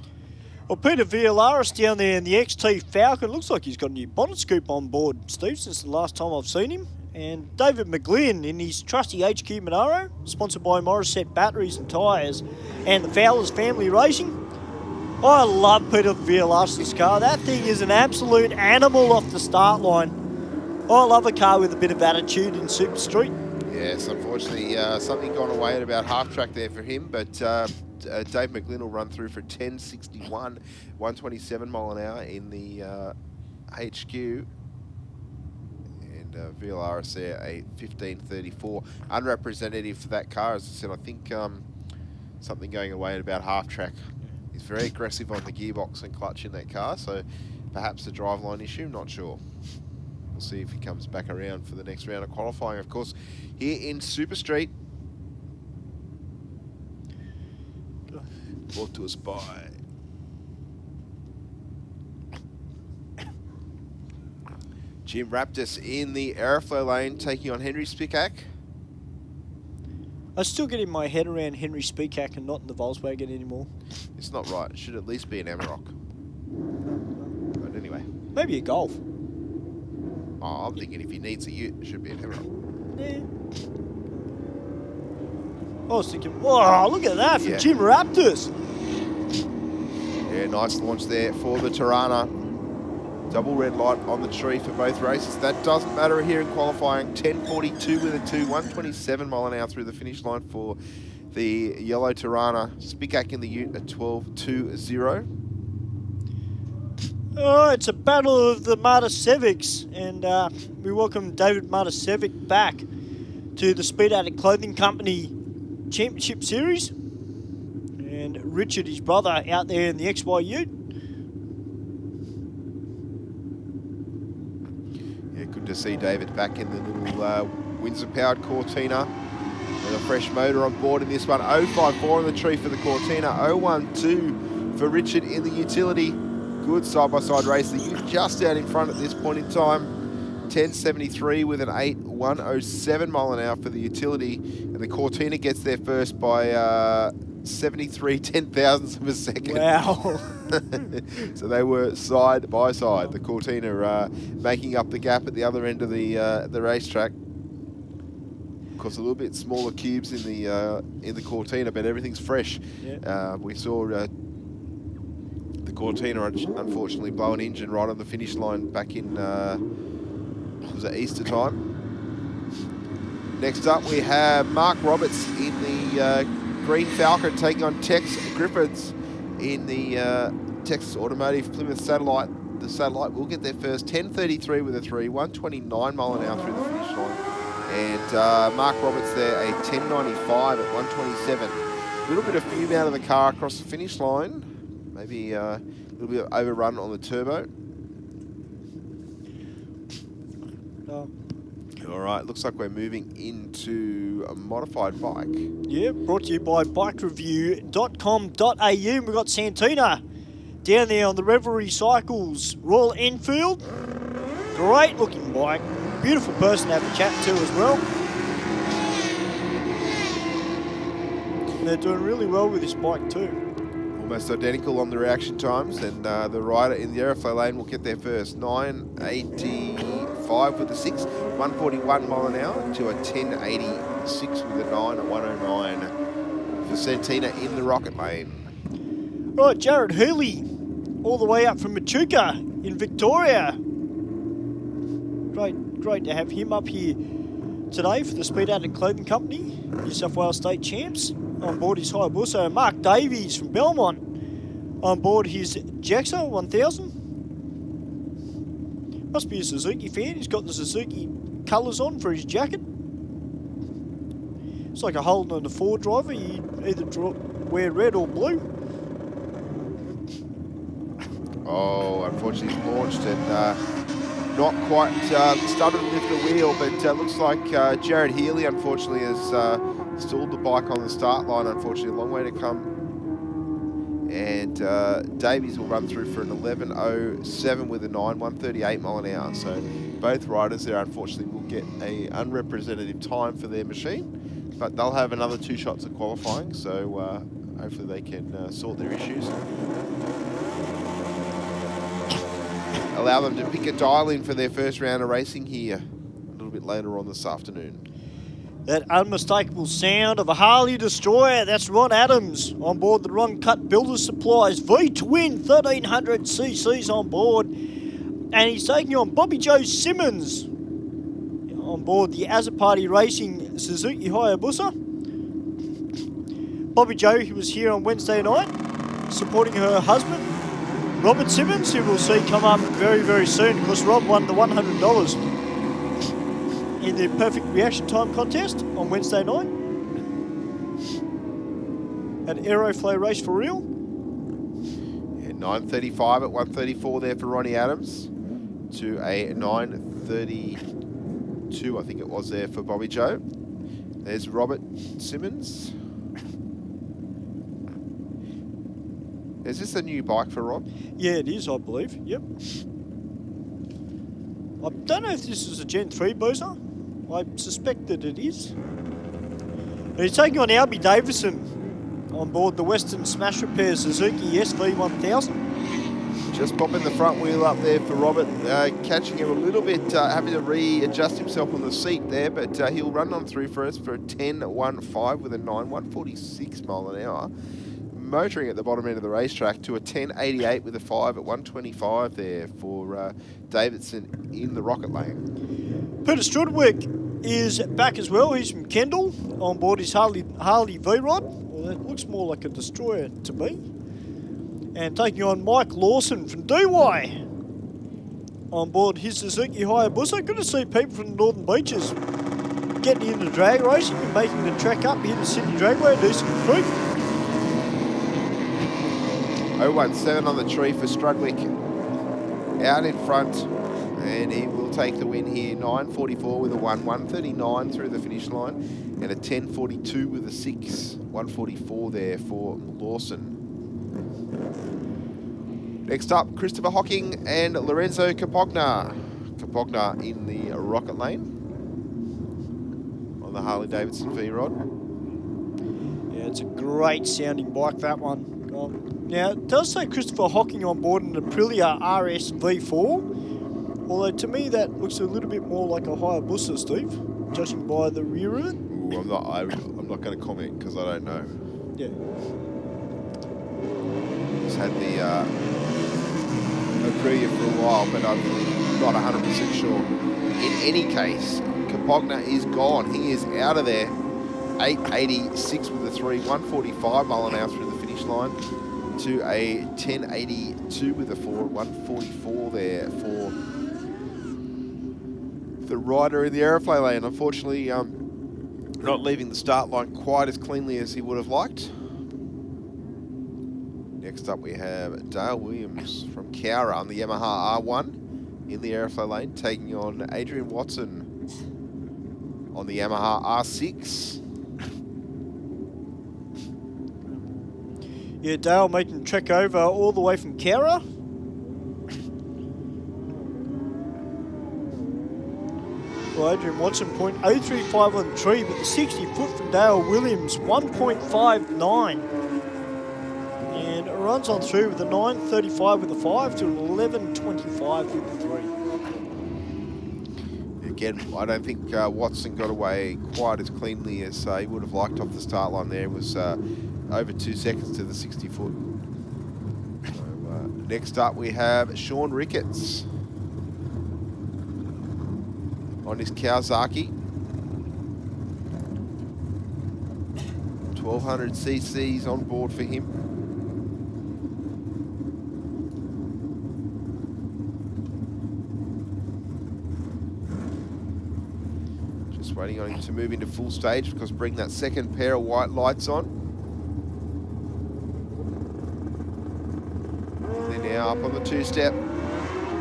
Well, Peter Villaris down there in the XT Falcon. Looks like he's got a new bonnet scoop on board, Steve, since the last time I've seen him. And David McGlynn in his trusty HQ Monaro, sponsored by Morissette Batteries and Tyres and the Fowlers Family Racing. I love Peter Villaris' car. That thing is an absolute animal off the start line. I love a car with a bit of attitude in Super Street. Yes, unfortunately, something gone away at about half track there for him, but Dave McGlynn will run through for 10.61, 127 mile an hour in the HQ. And VLRS there, a 15.34. Unrepresentative for that car, as I said, I think something going away at about half track. He's very aggressive on the gearbox and clutch in that car, so perhaps a driveline issue, not sure. We'll see if he comes back around for the next round of qualifying. Of course, here in Super Street, brought to us by Jim Raptis in the Aeroflow lane, taking on Henry Spicak. I still get in my head around Henry Spicak and not in the Volkswagen anymore. It's not right. It should at least be an Amarok. But anyway. Maybe a Golf. Oh, I'm thinking if he needs a ute, it should be an Amarok. Yeah. I was thinking, whoa, look at that from Jim Raptors. Yeah, nice launch there for the Tirana. Double red light on the tree for both races. That doesn't matter here in qualifying. 10.42 with a 2, 127 mile an hour through the finish line for the yellow Tirana. Spicak in the ute at 12.20. Oh, it's a battle of the Martisevics, and we welcome David Martisevic back to the Speed Addict Clothing Company Championship Series. And Richard, his brother, out there in the XY ute. Yeah, good to see David back in the little Windsor-powered Cortina with a fresh motor on board in this one. 0.54 on the tree for the Cortina. 0.12 for Richard in the utility. Good side-by-side race. The ute just out in front at this point in time. 10.73 with an 8, 107 mile an hour for the utility. And the Cortina gets there first by 73 10,000ths of a second. Wow. So they were side by side. The Cortina making up the gap at the other end of the racetrack. Of course, a little bit smaller cubes in the Cortina, but everything's fresh. Yeah. We saw the Cortina unfortunately blow an engine right on the finish line back in was it Easter time. Next up, we have Mark Roberts in the Green Falcon taking on Tex Griffiths in the Texas Automotive Plymouth Satellite. The Satellite will get there first, 10:33 with a 3, 129 mile an hour through the finish line. And Mark Roberts there, a 10:95 at 127. A little bit of fume out of the car across the finish line. Maybe a little bit of overrun on the turbo. All right, looks like we're moving into a modified bike. Yeah, brought to you by bikereview.com.au. We've got Santina down there on the Revelry Cycles Royal Enfield. Great looking bike. Beautiful person to have a chat to as well. And they're doing really well with this bike too. Almost identical on the reaction times, and the rider in the aeroflow lane will get there first. 9:85 with a 6, 141 mile an hour to a 10:86 with a 9 at 109 for Santina in the rocket lane. Right, Jared Hurley, all the way up from Machuca in Victoria. Great to have him up here today for the Speed Adict Clothing Company, New South Wales State Champs. On board his Hayabusa. Mark Davies from Belmont on board his JAXA 1000. Must be a Suzuki fan. He's got the Suzuki colours on for his jacket. It's like a Holden and a Ford driver. You either wear red or blue. Oh, unfortunately he's launched and not quite started to lift the wheel, but looks like Jared Healy unfortunately has stalled the bike on the start line. Unfortunately, a long way to come. And Davies will run through for an 11:07 with a 9, 138 mile an hour. So both riders there unfortunately will get a unrepresentative time for their machine, but they'll have another 2 shots at qualifying. So hopefully they can sort their issues. Allow them to pick a dial in for their first round of racing here a little bit later on this afternoon. That unmistakable sound of a Harley Destroyer. That's Ron Adams on board the Ron Cut Builder Supplies V-Twin 1300 cc's on board. And he's taking on Bobby Joe Simmons on board the Azapati Racing Suzuki Hayabusa. Bobby Joe, he was here on Wednesday night supporting her husband, Robert Simmons, who we'll see come up very, very soon. Of course, Rob won the $100 in the perfect reaction time contest on Wednesday night at Aeroflow Race for Real. Yeah, 9:35 at 134 there for Ronnie Adams to a 9:32, I think it was there for Bobby Joe. There's Robert Simmons. Is this a new bike for Rob? Yeah, it is, I believe. Yep. I don't know if this is a Gen 3 boozer. I suspect that it is. And he's taking on Albie Davison on board the Western Smash Repair Suzuki SV1000. Just popping the front wheel up there for Robert, catching him a little bit, having to readjust himself on the seat there, but he'll run on through for us for a 10:15 with a 9, 146 mile an hour. Motoring at the bottom end of the racetrack to a 10:88 with a 5 at 125 there for Davidson in the rocket lane. Peter Strudwick is back as well. He's from Kendall on board his Harley V-Rod. Well, that looks more like a Destroyer to me. And taking on Mike Lawson from DY on board his Suzuki Hayabusa. Good to see people from the Northern Beaches getting into drag racing and making the trek up here to Sydney Dragway, Decent Creek. 017 on the tree for Strudwick. Out in front, and he will take the win here. 9:44 with a 1, 139 through the finish line, and a 10:42 with a 6, 144 there for Lawson. Next up, Christopher Hocking and Lorenzo Capogna. Capogna in the rocket lane on the Harley-Davidson V-Rod. Yeah, Yeah, it's a great sounding bike, that one. Now, it does say Christopher Hocking on board in an Aprilia RS V4. Although, to me, that looks a little bit more like a Hayabusa, Steve, judging by the rear of it. Ooh, I'm not going to comment because I don't know. Yeah. He's had the Aprilia for a while, but I'm not 100% sure. In any case, Capogna is gone. He is out of there. 886 with a 3, 145 mile an hour through the finish line to a 1082 with a 4, 144 there for the rider in the aeroplane lane. Unfortunately, not leaving the start line quite as cleanly as he would have liked. Next up we have Dale Williams from Cowra on the Yamaha R1 in the airflow lane, taking on Adrian Watson on the Yamaha R6. Yeah, Dale making the trek over all the way from Cowra. Well, Adrian Watson, 0.035 on the tree, but the 60 foot from Dale Williams, 1.59. And it runs on through with a 9.35 with a 5 to an 11.25 with a 3. Again, I don't think Watson got away quite as cleanly as he would have liked off the start line there. It was over 2 seconds to the 60 foot. So, next up we have Sean Ricketts on his Kawasaki. 1200 cc's on board for him. Just waiting on him to move into full stage because bring that second pair of white lights on. They're now up on the two-step.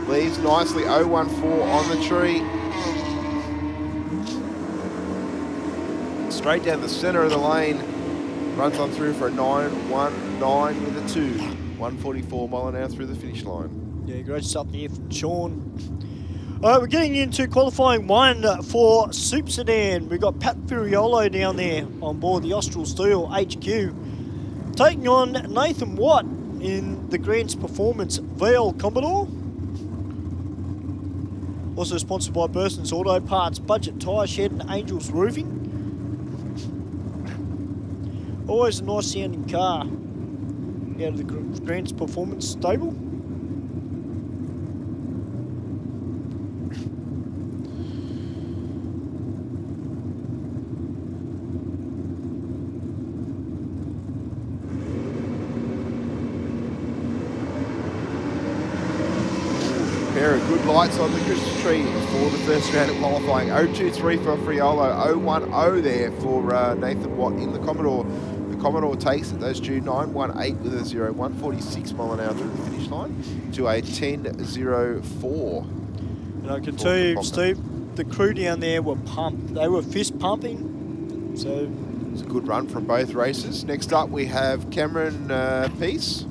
Leaves nicely, 014 on the tree. Straight down the center of the lane. Runs on through for a 919 with a 2. 144 mile an hour through the finish line. Yeah, great stuff there from Sean. All right, we're getting into qualifying 1 for Super Sedan. We've got Pat Furiolo down there on board the Austral Steel HQ, taking on Nathan Watt in the Grants Performance VL Commodore. Also sponsored by Burson's Auto Parts, Budget Tyre Shed and Angels Roofing. Always a nice sounding car out of the Grants Performance stable. Pair of good lights on the Christmas tree for the first round of qualifying. 023 for Friolo, 010 there for Nathan Watt in the Commodore. The Commodore takes it, those two, 918 with a 0, 146 mile an hour through the finish line to a 10.04. And I can tell you, Steve, the crew down there were pumped. They were fist pumping. So it's a good run from both races. Next up we have Cameron Peace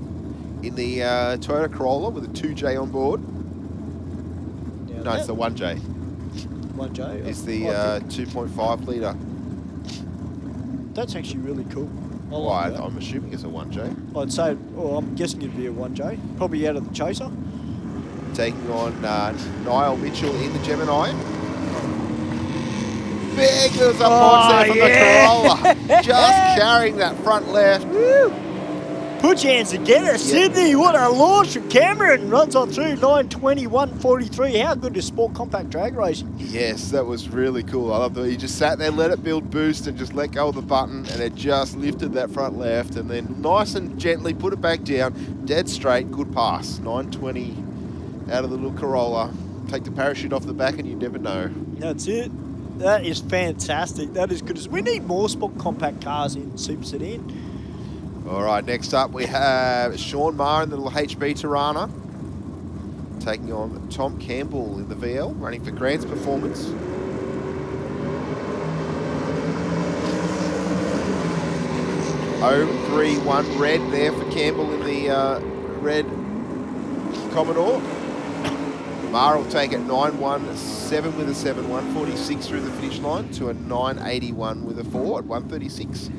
in the Toyota Corolla with a 2J on board. No, it's the 1J. 1J? It's the 2.5 litre. That's actually really cool. I Well, like that. I'm assuming it's a 1J. I'd say, well, I'm guessing it'd be a 1J. Probably out of the Chaser. Taking on Niall Mitchell in the Gemini. Big little up points there from the Corolla. Just carrying that front left. Woo. Put your hands together, Sydney. What a launch from Cameron. Runs on through 9:20, 1:43. How good is sport compact drag racing? Yes, that was really cool. I love that he just sat there, let it build boost, and just let go of the button, and it just lifted that front left, and then nice and gently put it back down, dead straight, good pass. 920 out of the little Corolla. Take the parachute off the back, and you never know. That's it. That is fantastic. That is good. We need more sport compact cars in Super Sedan. All right, next up we have Sean Maher in the little HB Tirana, taking on Tom Campbell in the VL, running for Grants Performance. .031 red there for Campbell in the red Commodore. Maher will take it 917 with a 7, 146 through the finish line to a 981 with a 4 at 136.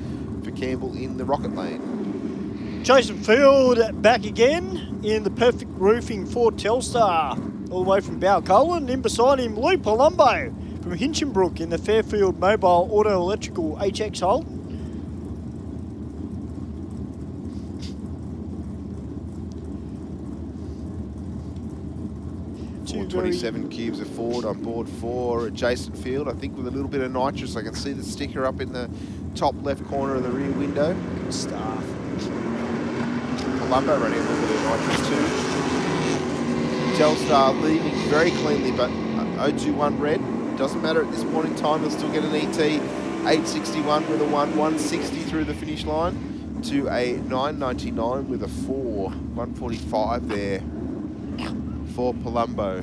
for Campbell in the Rocket Lane. Jason Field back again in the Perfect Roofing Ford Telstar, all the way from Balcolan. In beside him, Lou Palumbo from Hinchinbrook in the Fairfield Mobile Auto Electrical HX Hull. Two 27 cubes of Ford on board for Jason Field, I think with a little bit of nitrous. I can see the sticker up in the top left corner of the rear window. Good stuff. Palumbo running a little bit of nitrous too. Telstar leaving very cleanly, but 021 red. Doesn't matter at this point in time, they'll still get an ET. 861 with a 160 through the finish line to a 999 with a 4. 145 there for Palumbo.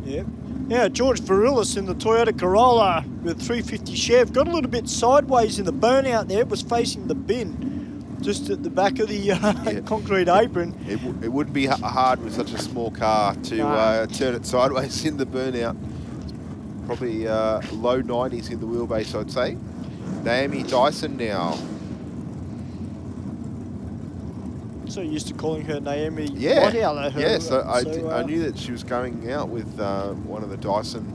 Yep. Yeah, George Varillis in the Toyota Corolla with 350 Chev. Got a little bit sideways in the burnout there. It was facing the bin, just at the back of the concrete apron. It wouldn't be hard with such a small car to turn it sideways in the burnout. Probably low 90s in the wheelbase, I'd say. Naomi Dyson now. So used to calling her Naomi. Yeah, Whiteout, yes, I knew that she was going out with one of the Dyson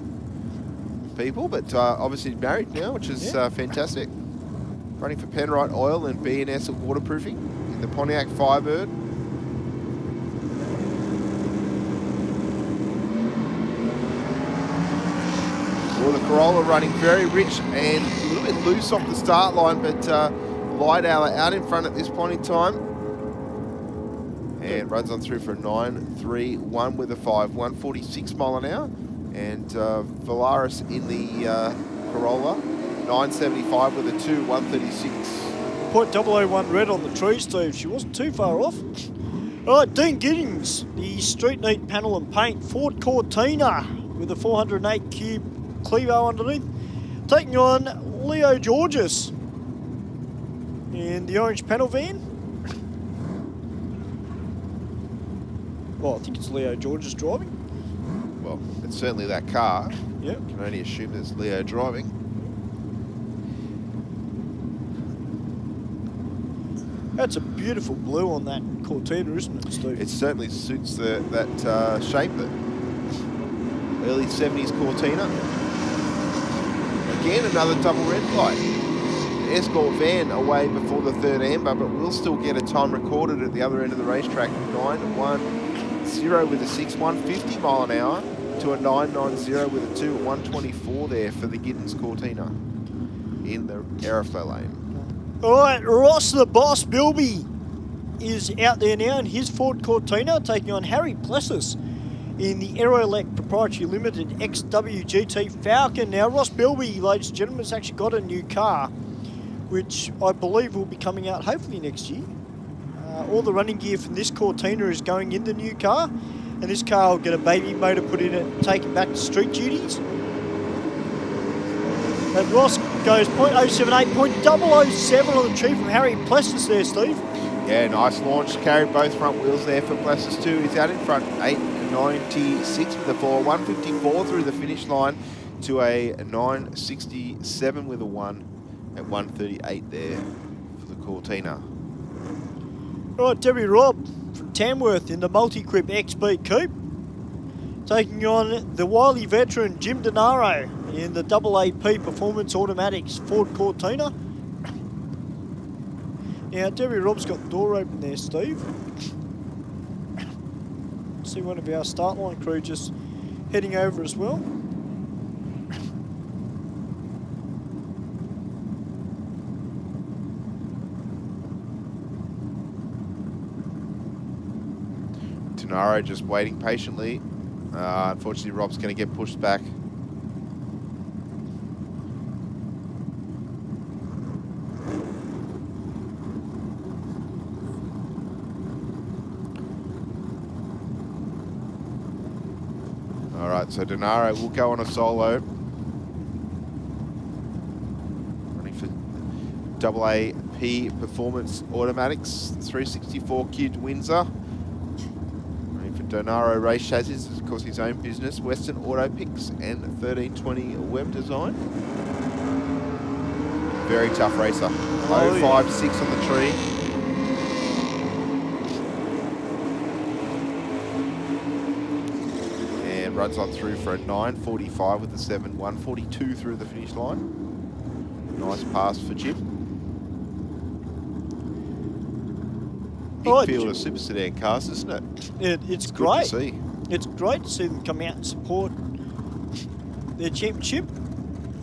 people, but obviously married now, which is fantastic. Running for Penrite Oil and B&S at Waterproofing in the Pontiac Firebird. Well, the Corolla running very rich and a little bit loose off the start line, but Light out in front at this point in time. And runs on through for a 9.31 with a 5, 146 mile an hour. And Valaris in the Corolla, 9.75 with a 2, 136. .001 red on the tree, Steve. She wasn't too far off. All right, Dean Giddings, the Street Neat Panel and Paint Ford Cortina with a 408 cube Clivo underneath. Taking on Leo Georges in the orange panel van. Well, I think it's Leo Georges driving. Well, it's certainly that car. Yep. Can only assume it's Leo driving. That's a beautiful blue on that Cortina, isn't it, Steve? It certainly suits that shape, that early 70s Cortina. Again, another double red light. Escort van away before the third amber, but we'll still get a time recorded at the other end of the racetrack. 9.10 with a 6, 150 mile an hour to a 9.90 with a 2, 124 there for the Giddens Cortina in the Aeroflow lane. All right, Ross the Boss Bilby is out there now in his Ford Cortina, taking on Harry Plessis in the Aerolec Proprietary Limited XWGT Falcon. Now, Ross Bilby, ladies and gentlemen, has actually got a new car, which I believe will be coming out hopefully next year. All the running gear from this Cortina is going in the new car, and this car will get a baby motor put in it and take it back to street duties. And Ross goes .078, .007 on the tree from Harry Plessis there, Steve. Yeah, nice launch. Carried both front wheels there for Plessis too. He's out in front, 8.96 with a 4, 154 through the finish line to a 9.67 with a 1 at 1.38 there for the Cortina. All right, Debbie Robb from Tamworth in the Multi-Crib XB Coupe, taking on the wily veteran Jim Denaro in the AAP Performance Automatics Ford Cortina. Now, Debbie Robb's got the door open there, Steve. See one of our start line crew just heading over as well. Denaro just waiting patiently. Unfortunately, Rob's going to get pushed back. All right, so Denaro will go on a solo. Running for AAP Performance Automatics, 364 Cubed Windsor. Donaro Race Chassis is, of course, his own business. Western Auto Picks and 1320 Web Design. Very tough racer. Oh, yeah. 0.56 on the tree. And runs on through for a 9.45 with the 7. 1.42 through the finish line. Nice pass for Jim. Big Oh, field of super sedan cars, isn't it? It's Good great. to see. It's great to see them come out and support their championship.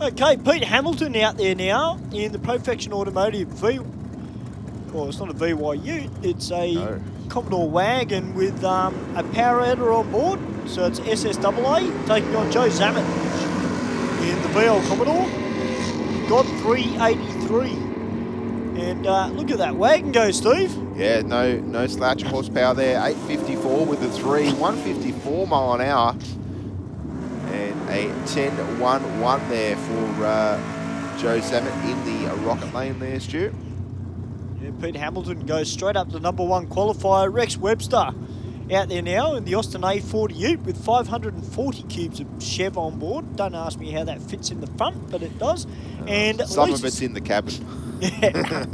Okay, Pete Hamilton out there now in the Profection Automotive well, it's not a VYU, it's a Commodore wagon with a power adder on board. So it's SSAA taking on Joe Zammit in the VL Commodore. Got 383. And look at that wagon go, Steve. Yeah, no slouch of horsepower there. 854 with the 3, 154 mile an hour. And a 10.11 there for Joe Zammit in the rocket lane there, Stu. Yeah, Pete Hamilton goes straight up to #1 qualifier. Rex Webster out there now in the Austin A40 Ute with 540 cubes of Chev on board. Don't ask me how that fits in the front, but it does. And some of it's in the cabin. Yeah.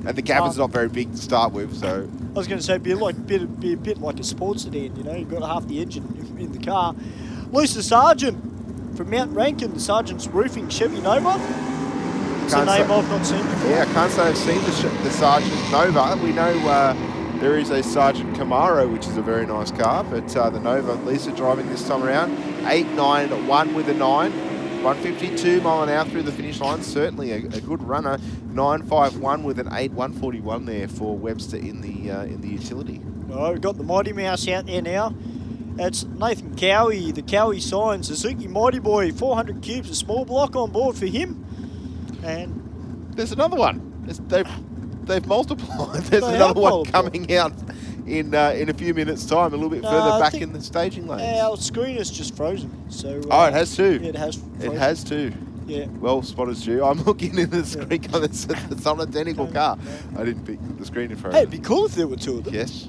And the cabin's not very big to start with, so. I was going to say, be a bit like a sports sedan, you know, you've got half the engine in the car. Lisa Sargent from Mount Rankin, the Sargent's Roofing Chevy Nova. It's a name I've not seen before. Yeah, I can't say I've seen the Sargent Nova. We know there is a Sargent Camaro, which is a very nice car, but the Nova, Lisa driving this time around. 8.91 with a 9. 152 mile an hour through the finish line. Certainly a good runner. 9.51 with an 8. 141 there for Webster in the utility. Oh, we've got the Mighty Mouse out there now. It's Nathan Cowie, the Cowie sign, Suzuki Mighty Boy, 400 cubes, a small block on board for him. And there's another one. They've multiplied. There's another one coming out in a few minutes' time, a little bit further back in the staging lanes. Our screen is just frozen. So oh, it has too. Yeah, it has. Frozen. It has too. Yeah. Well spotted, Stu. I'm looking in the screen. It's not an identical car. No. I didn't pick the screen in front. Hey, it'd be cool if there were two of them. Yes.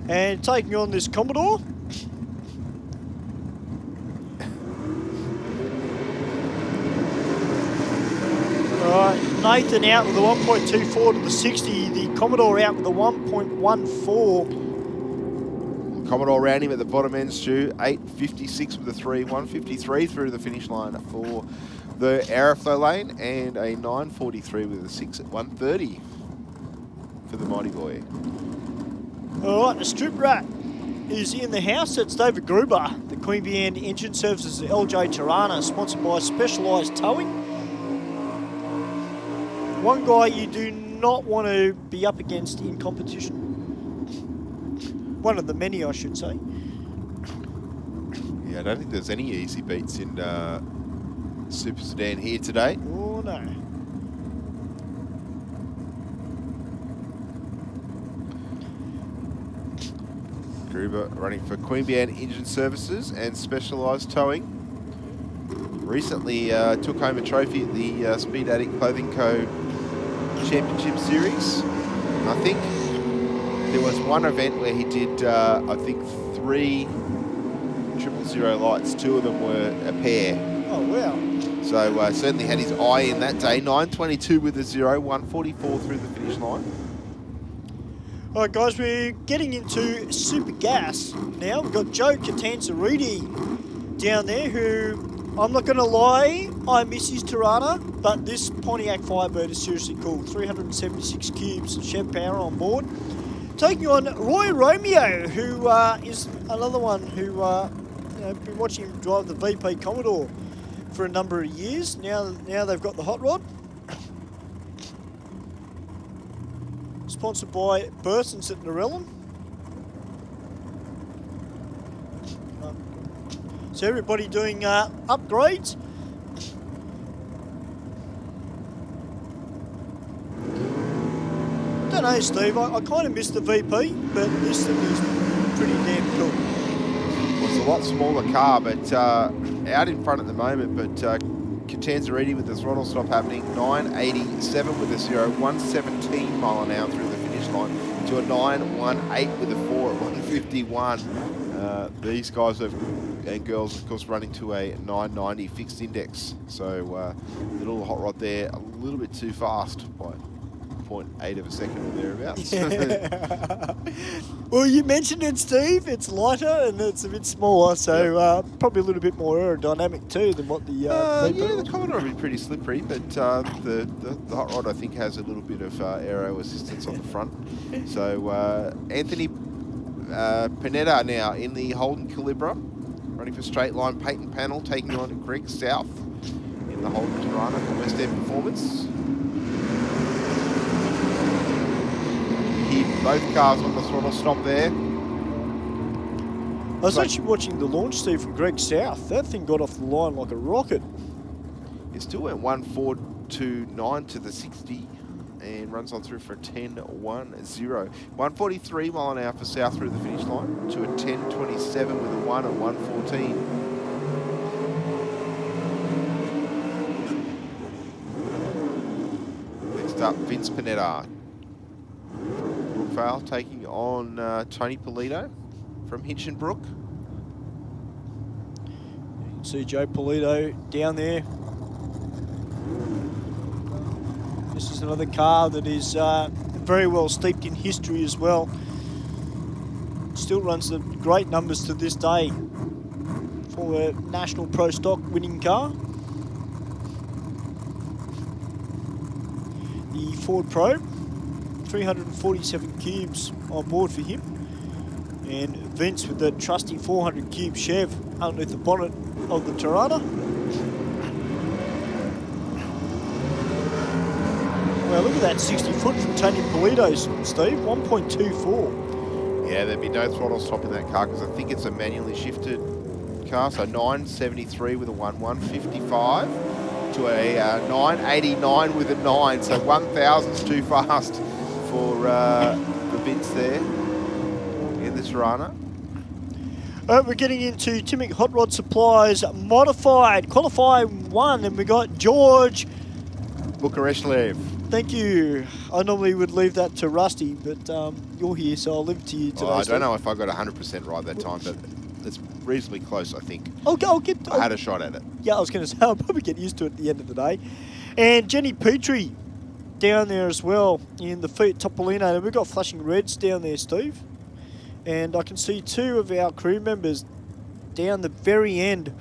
And taking on this Commodore. Alright, Nathan out with the 1.24 to the 60. The Commodore out with the 1.14. Commodore around him at the bottom end, Stu. 8.56 with a 3. 1.53 through the finish line for the Aeroflow lane. And a 9.43 with a 6 at 1.30 for the Mighty Boy. Alright, the Strip Rat is in the house. That's David Gruber. The Queanbeyan Engine Services LJ Tirana, sponsored by Specialised Towing. One guy you do not want to be up against in competition. One of the many, I should say. Yeah, I don't think there's any easy beats in Super Sedan here today. Oh, no. Gruber running for Queanbeyan Engine Services and Specialised Towing. Recently took home a trophy at the Speed Addict Clothing Co. Championship Series. And I think there was one event where he did, I think, 3 000 lights. 2 of them were a pair. Oh, wow. So certainly had his eye in that day. 9.22 with a 0, 1.44 through the finish line. All right, guys, we're getting into Super Gas now. We've got Joe Catanzariti down there who, I'm not going to lie, I miss his Tirana, but this Pontiac Firebird is seriously cool. 376 cubes of Chev power on board. Taking on Roy Romeo, who is another one who I've been watching him drive the VP Commodore for a number of years. Now they've got the hot rod. Sponsored by Bursons at Narellan. So everybody doing upgrades. Don't know, Steve. I kind of miss the VP, but this thing is pretty damn cool. Well, it's a lot smaller car, but out in front at the moment. But Catanzariti with the throttle stop happening. 9.87 with a 0, 117 mile an hour through the finish line to a 9.18 with a 4 at 151. These guys and girls, of course, running to a 990 fixed index. So the little hot rod there, a little bit too fast by 0.8 of a second or thereabouts. Well, you mentioned it, Steve. It's lighter and it's a bit smaller, so probably a little bit more aerodynamic too than what the yeah, the Commodore will be pretty slippery, but the hot rod I think has a little bit of aero assistance on the front. So Anthony Panetta now in the Holden Calibra, running for straight line. Peyton Panel taking on Greg South in the Holden Tirana for West End Performance. Both cars on the throttle stop there. I was actually watching the launch, Steve, from Greg South. That thing got off the line like a rocket. It still went 1.429 to the 60 and runs on through for a 10.10. 143 mile an hour for South through the finish line to a 10.27 with a 1 at 114. Next up, Vince Panetta. Brookvale taking on Tony Polito from Hinchinbrook. You can see Joe Polito down there. This is another car that is very well steeped in history as well. Still runs the great numbers to this day for a National Pro Stock winning car. The Ford Pro. 347 cubes on board for him, and Vince with the trusty 400 cube Chev underneath the bonnet of the Tirana. Well, look at that 60 foot from Tony Polito's, Steve, 1.24. Yeah, there'd be no throttle stop in that car because I think it's a manually shifted car. So 973 with a 1.155 to a 989 with a 9. So 1,000's too fast for Vince there in the Tirana. We're getting into Timic Hot Rod Supplies Modified, qualifying 1, and we got George Bukareshlev. Thank you. I normally would leave that to Rusty, but you're here, so I'll leave it to you today. I don't know if I got 100% right that time, but it's reasonably close, I think. I had a shot at it. Yeah, I was going to say, I'll probably get used to it at the end of the day. And Jenny Petrie down there as well in the Fiat Topolino. And we've got flashing reds down there, Steve. And I can see 2 of our crew members down the very end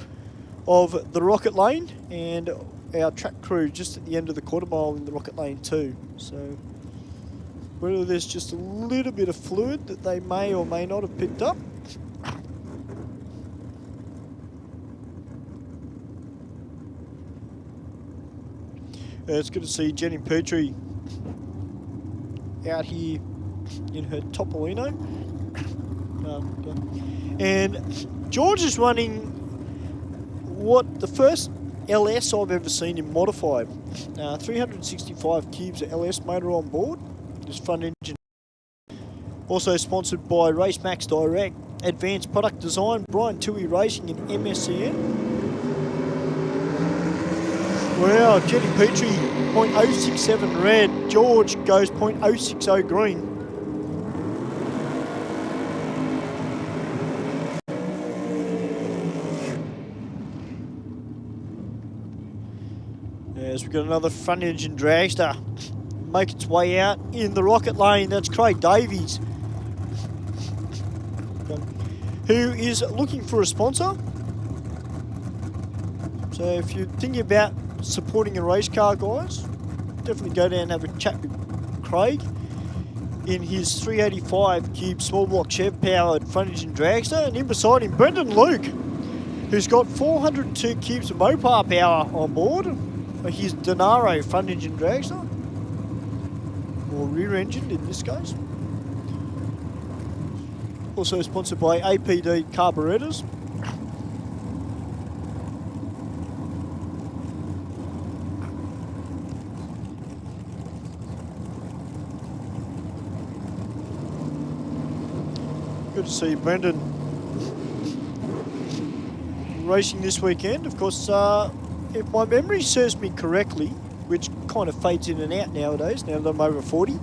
of the rocket lane, and our track crew just at the end of the quarter mile in the rocket lane too. So whether there's just a little bit of fluid that they may or may not have picked up. It's good to see Jenny Petrie out here in her Topolino. And George is running what the first LS I've ever seen in modified. 365 cubes of LS motor on board. This front engine. Also sponsored by Race Max Direct, Advanced Product Design, Brian Tui Racing and MSCN. Wow, Jenny Petrie, 0.067 red. George goes 0.060 green. As we've got another front engine dragster make its way out in the rocket lane. That's Craig Davies, who is looking for a sponsor. So if you're thinking about supporting a race car, guys, definitely go down and have a chat with Craig in his 385 cube small block Chev powered front engine dragster. And in beside him, Brendan Luke, who's got 402 cubes of Mopar power on board for his Denaro front engine dragster, or rear engined in this case. Also sponsored by APD Carburetors. Good to see Brendan racing this weekend. Of course, if my memory serves me correctly, which kind of fades in and out nowadays, now that I'm over 40,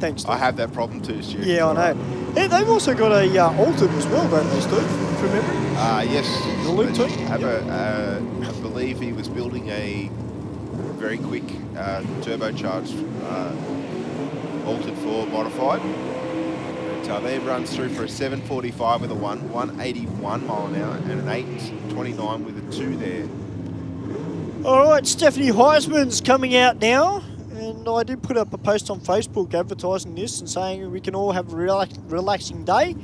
Thanks, Steve. I have that problem too, Stu. Yeah, I know. Yeah, they've also got a Altered as well, don't they, Steve? From memory? Yes. The Luke They team? have I believe he was building a very quick turbocharged Altered for modified. But they've run through for a 745 with a 181 mile an hour, and an 829 with a 2 there. All right, Stephanie Heisman's coming out now. And I did put up a post on Facebook advertising this and saying we can all have a relaxing day.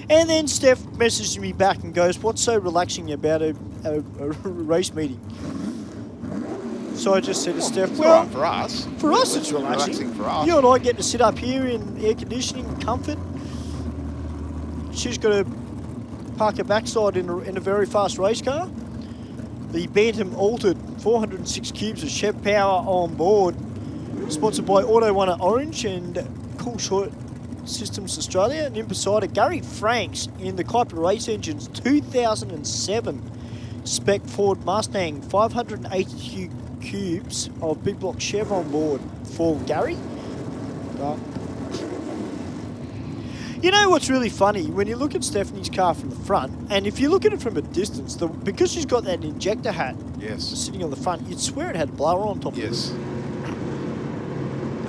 And then Steph messages me back and goes, what's so relaxing about a race meeting? So I just said to Steph, It's well, all right for us. for us it's relaxing. For us. You and I get to sit up here in air conditioning, comfort. She's got to park her backside in a very fast race car. The Bantam Altered, 406 cubes of Chev power on board. Sponsored by Auto One Orange and Cool Short Systems Australia. And in beside it, Gary Franks in the Kuiper Race Engines 2007 spec Ford Mustang, 580 cubes of big block Chev on board for Gary. You know what's really funny? When you look at Stephanie's car from the front, and if you look at it from a distance, because she's got that injector hat sitting on the front, you'd swear it had a blower on top of it.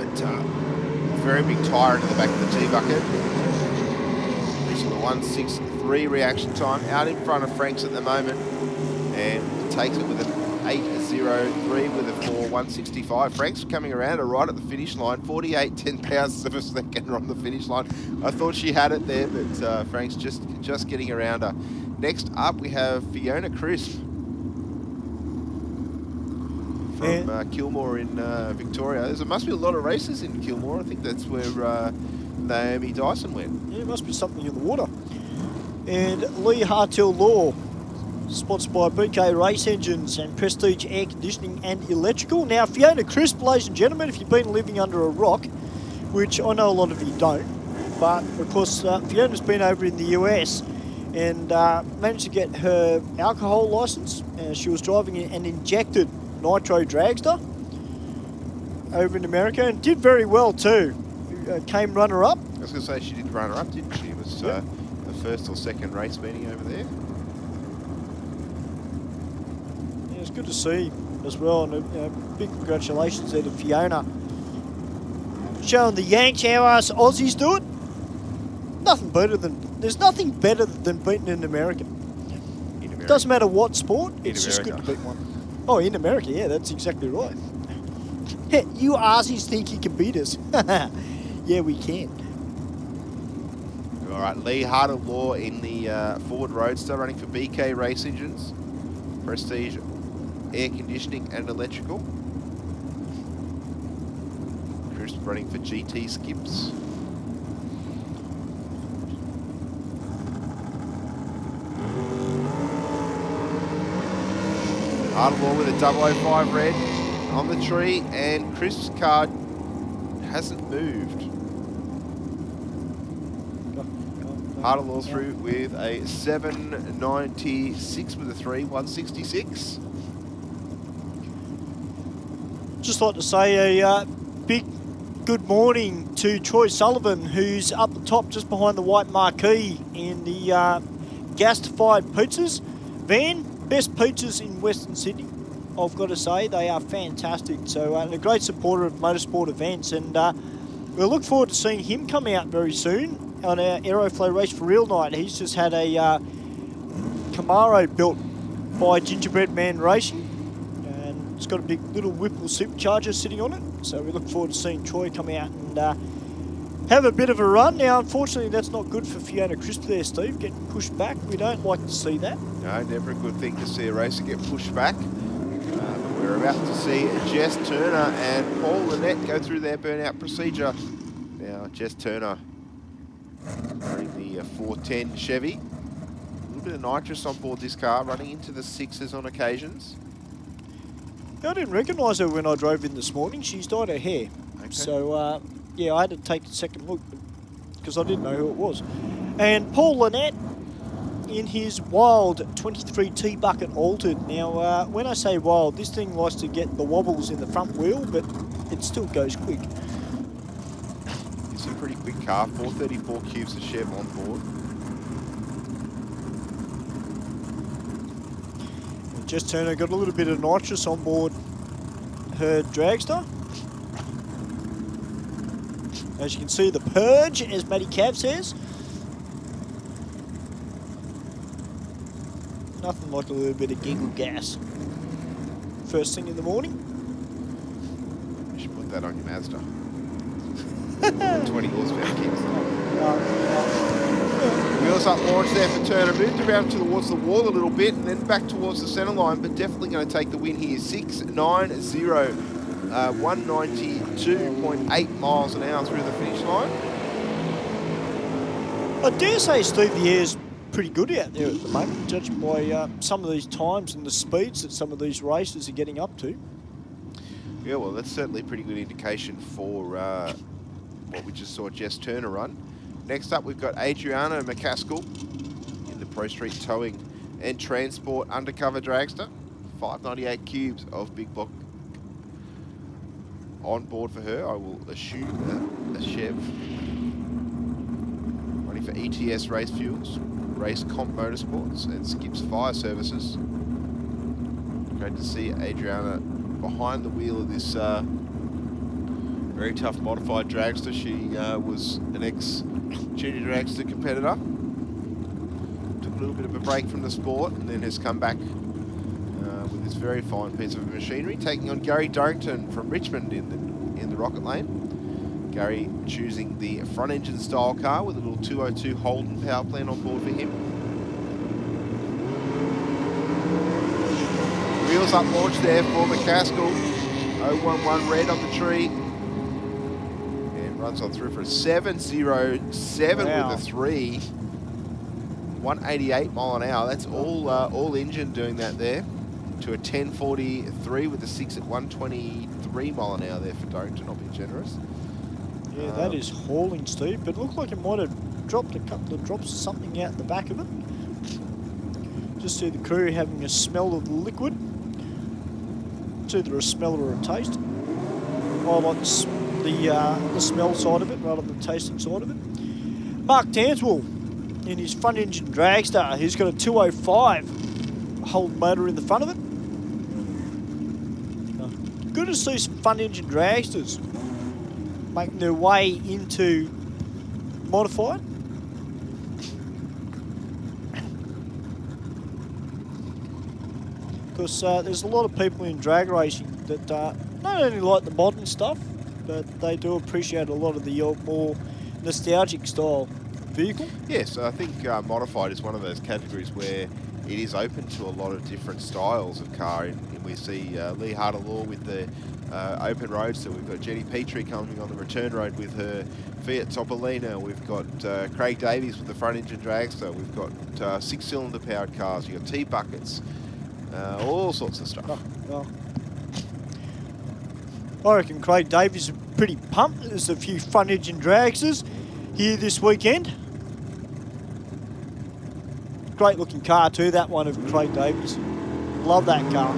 But very big tyre into the back of the T-bucket. Using the 163 reaction time out in front of Franks at the moment, and takes it with an 803 with a 4.165. Franks coming around her right at the finish line, 48 10,000ths of a second on the finish line. I thought she had it there, but Franks just getting around her. Next up, we have Fiona Crisp from Kilmore in Victoria. There must be a lot of races in Kilmore. I think that's where Naomi Dyson went. Yeah, it must be something in the water. And Lee Hartell Law, sponsored by BK Race Engines and Prestige Air Conditioning and Electrical. Now, Fiona Crisp, ladies and gentlemen, if you've been living under a rock, which I know a lot of you don't, but of course Fiona's been over in the US and managed to get her alcohol license. She was driving an injected nitro dragster over in America and did very well too. Came runner-up. I was going to say she did runner-up, didn't she? It was the first or second race meeting over there. Yeah, it's good to see as well, and big congratulations there to Fiona. Showing the Yanks how us Aussies do it. There's nothing better than beating an American. In America. Doesn't matter what sport, it's In just good America. to beat one. Oh, in America, yeah, that's exactly right. You Aussies think you can beat us. Yeah, we can. All right, Lee Hartell Law in the Ford Roadster running for BK Race Engines, Prestige Air Conditioning and Electrical. Crisp running for GT Skips. Hartell Law with a 005 red on the tree, and Crisp's card hasn't moved. Hartell Law through with a 796 with a 3.166. Just like to say a big good morning to Troy Sullivan, who's up the top just behind the white marquee in the gas-fired pizzas van. Best pizzas in Western Sydney, I've got to say. They are fantastic. So, and a great supporter of motorsport events. And we'll look forward to seeing him come out very soon on our Aeroflow Race for Real night. He's just had a Camaro built by Gingerbread Man Racing. And it's got a big little Whipple supercharger sitting on it. So we look forward to seeing Troy come out and have a bit of a run. Now, unfortunately, that's not good for Fiona Crisp there, Steve, getting pushed back. We don't like to see that. No, never a good thing to see a racer get pushed back. But we're about to see Jess Turner and Paul Lynette go through their burnout procedure. Now, Jess Turner running the 410 Chevy. A little bit of nitrous on board this car, running into the 6s on occasions. I didn't recognise her when I drove in this morning. She's dyed her hair. Okay. So, yeah, I had to take a second look because I didn't know who it was. And Paul Lynette in his wild 23 T-bucket Altered. Now, when I say wild, this thing likes to get the wobbles in the front wheel, but it still goes quick. It's a Quick car, 434 cubes of Chev on board. Jess Turner got a little bit of nitrous on board her dragster. As you can see, the purge, as Matty Cav says. Nothing like a little bit of giggle gas. First thing in the morning. You should put that on your Mazda. 20 horsepower kicks. Wheels up launch there for Turner. Moved around towards the wall a little bit and then back towards the centre line, but definitely going to take the win here. 6.90, 192.8 miles an hour through the finish line. I dare say Steve the Air's pretty good out there at the moment, judged by some of these times and the speeds that some of these races are getting up to. Yeah, well, that's certainly a pretty good indication for what we just saw Jess Turner run. Next up, we've got Adriana McCaskill in the Pro Street Towing and Transport Undercover Dragster. 598 cubes of big block on board for her. I will assume a Chev. Running for ETS Race Fuels, Race Comp Motorsports, and Skips Fire Services. Great to see Adriana behind the wheel of this very tough modified dragster. She was an ex-junior dragster competitor. Took a little bit of a break from the sport and then has come back with this very fine piece of machinery, taking on Gary Durrington from Richmond in the Rocket Lane. Gary choosing the front engine style car with a little 202 Holden power plant on board for him. Wheels up launch there for McCaskill. 011 red on the tree. And runs on through for a 707 wow. with a 3. 188 mile an hour. That's all engine doing that there. To a 1043 with a 6 at 123 mile an hour there for Durrington. I'll be generous. Yeah, that is hauling, Steve, but it looked like it might have dropped a couple of drops of something out the back of it. Just see the crew having a smell of the liquid. It's either a smell or a taste. I like the smell side of it rather than the tasting side of it. Mark Tanswell in his front engine dragster. He's got a 205 Holden motor in the front of it. Good to see some front engine dragsters making their way into modified. Because there's a lot of people in drag racing that not only like the modern stuff, but they do appreciate a lot of the more nostalgic style vehicle. Yes, I think modified is one of those categories where it is open to a lot of different styles of car. And we see Lee Harder-Law with the open road, so we've got Jenny Petrie coming on the return road with her Fiat Topolino. We've got Craig Davies with the front engine dragster. We've got 6-cylinder powered cars. You've got T-buckets, all sorts of stuff. I reckon Craig Davies is pretty pumped. There's a few front engine dragsters here this weekend. Great looking car too, that one of Craig Davies. Love that car.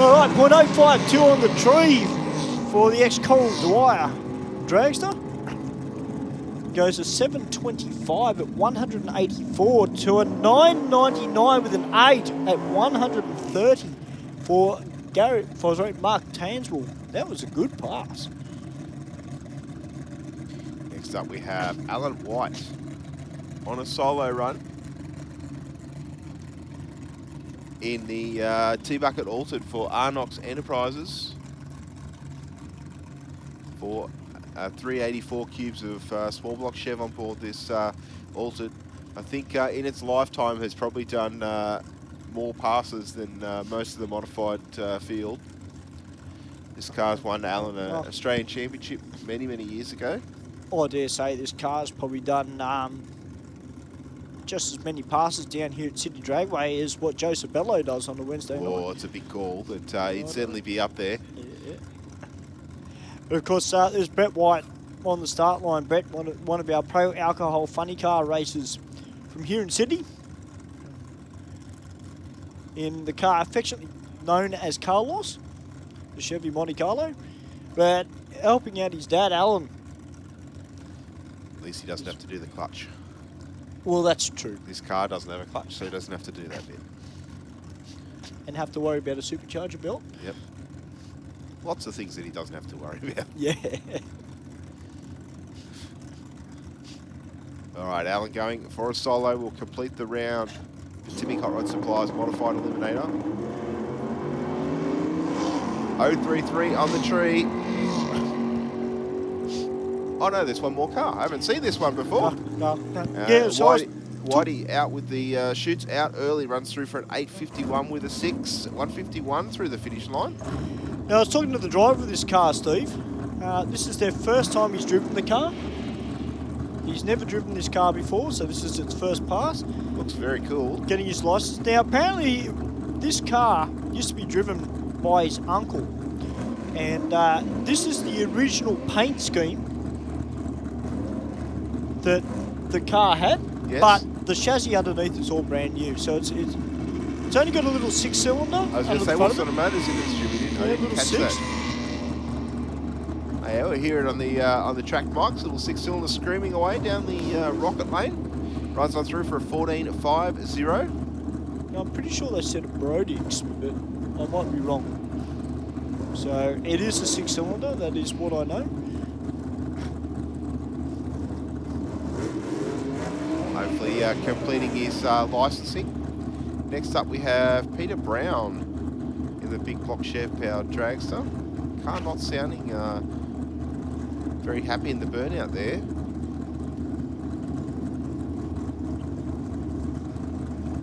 All right, 0.052 on the tree for the ex-Coral Dwyer dragster. Goes to 725 at 184 to a 999 with an 8 at 130 for Mark Tanswell. That was a good pass. Next up we have Alan White on a solo run in the T-bucket altered for Arnox Enterprises for 384 cubes of small block Chev on board this altered. I think in its lifetime has probably done more passes than most of the modified field. This car's won Alan an Australian Championship many years ago. I dare say this car's probably done just as many passes down here at Sydney Dragway as what Joseph Bello does on a Wednesday night. Oh, it's a big call, but he'd certainly be up there. Yeah. But of course, there's Brett White on the start line. Brett, one of our pro alcohol funny car racers from here in Sydney, in the car affectionately known as Carlos, the Chevy Monte Carlo, but helping out his dad, Alan, At least he doesn't have to do the clutch. Well, that's true. This car doesn't have a clutch, so he doesn't have to do that bit. And have to worry about a supercharger belt. Yep. Lots of things that he doesn't have to worry about. Yeah. All right, Alan going for a solo. Will complete the round. Timmy Hot Rod Supplies Modified Eliminator. 033 on the tree. Oh no, there's one more car. I haven't seen this one before. No. Yeah, so Whitey out with the shoots out early, runs through for an 8:51 with a 6, 1:51 through the finish line. Now, I was talking to the driver of this car, Steve. This is their first time he's driven the car. He's never driven this car before, so this is its first pass. Looks very cool. Getting his license. Now, apparently, this car used to be driven by his uncle. And this is the original paint scheme that the car had. Yes. But the chassis underneath is all brand new. So it's only got a little 6-cylinder. I was going to say, what sort of motors in this, Jimmy? I didn't catch 6. that. Oh, yeah, we hear it on the track mics. Little 6-cylinder screaming away down the rocket lane. Runs on through for a 14.50. Now, I'm pretty sure they said a Brodix, but I might be wrong. So it is a 6-cylinder. That is what I know. Hopefully completing his licensing. Next up we have Peter Brown in the big block Chev powered dragster. Car not sounding very happy in the burnout there.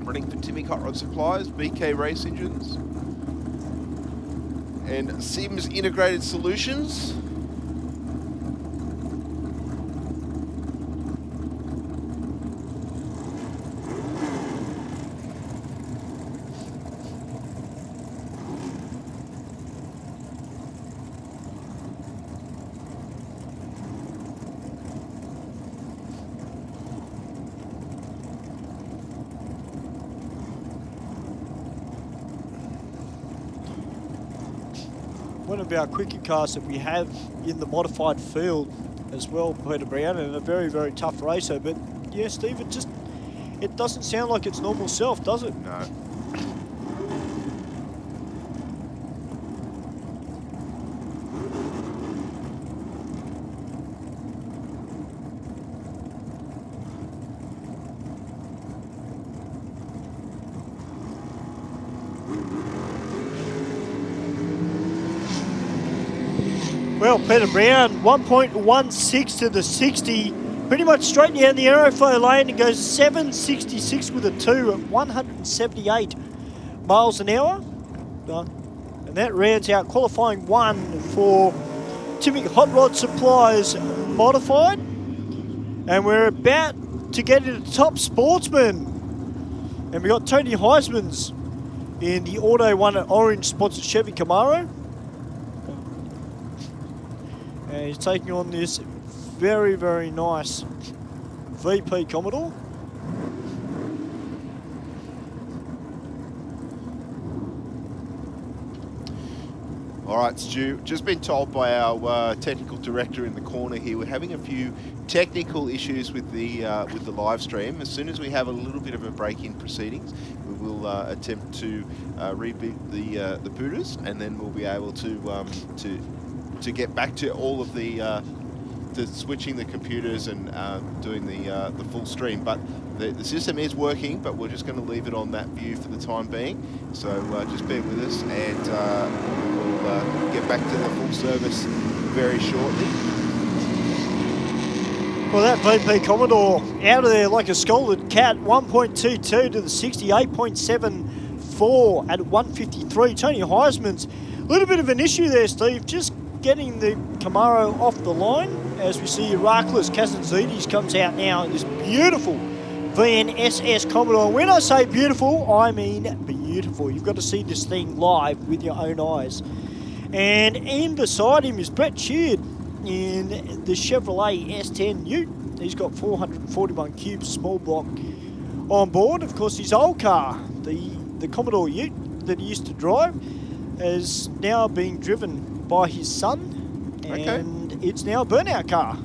Running for Timmy Hot Rod Supplies, BK Race Engines, and Sims Integrated Solutions. One of our quicker cars that we have in the modified field as well, Peter Brown, and a very, very tough racer. But yeah, Steve, it doesn't sound like its normal self, does it? No. Well, Peter Brown, 1.16 to the 60, pretty much straight down the aeroflow lane. It goes 7.66 with a 2 at 178 miles an hour. And that rounds out qualifying 1 for Timmy Hot Rod Supplies Modified. And we're about to get into Top Sportsman. And we got Tony Heisman's in the Auto 1 at Orange sponsored Chevy Camaro. And he's taking on this very, very nice VP Commodore. All right, Stu, just been told by our technical director in the corner here, we're having a few technical issues with the live stream. As soon as we have a little bit of a break in proceedings, we will attempt to reboot the booters, and then we'll be able to get back to all of the switching the computers and doing the full stream. But the system is working, but we're just going to leave it on that view for the time being. So just bear with us, and we'll get back to the full service very shortly. Well, that VP Commodore out of there like a scalded cat. 1.22 to the 68.74 at 153. Tony Heisman's a little bit of an issue there, Steve. Just getting the Camaro off the line. As we see, Heraklis Kazantzidis comes out now in this beautiful VNSS Commodore. And when I say beautiful, I mean beautiful. You've got to see this thing live with your own eyes. And in beside him is Brett Sheard in the Chevrolet S10 Ute. He's got 441 cubes small block on board. Of course, his old car, the Commodore Ute that he used to drive, is now being driven by his son, and it's now a burnout car.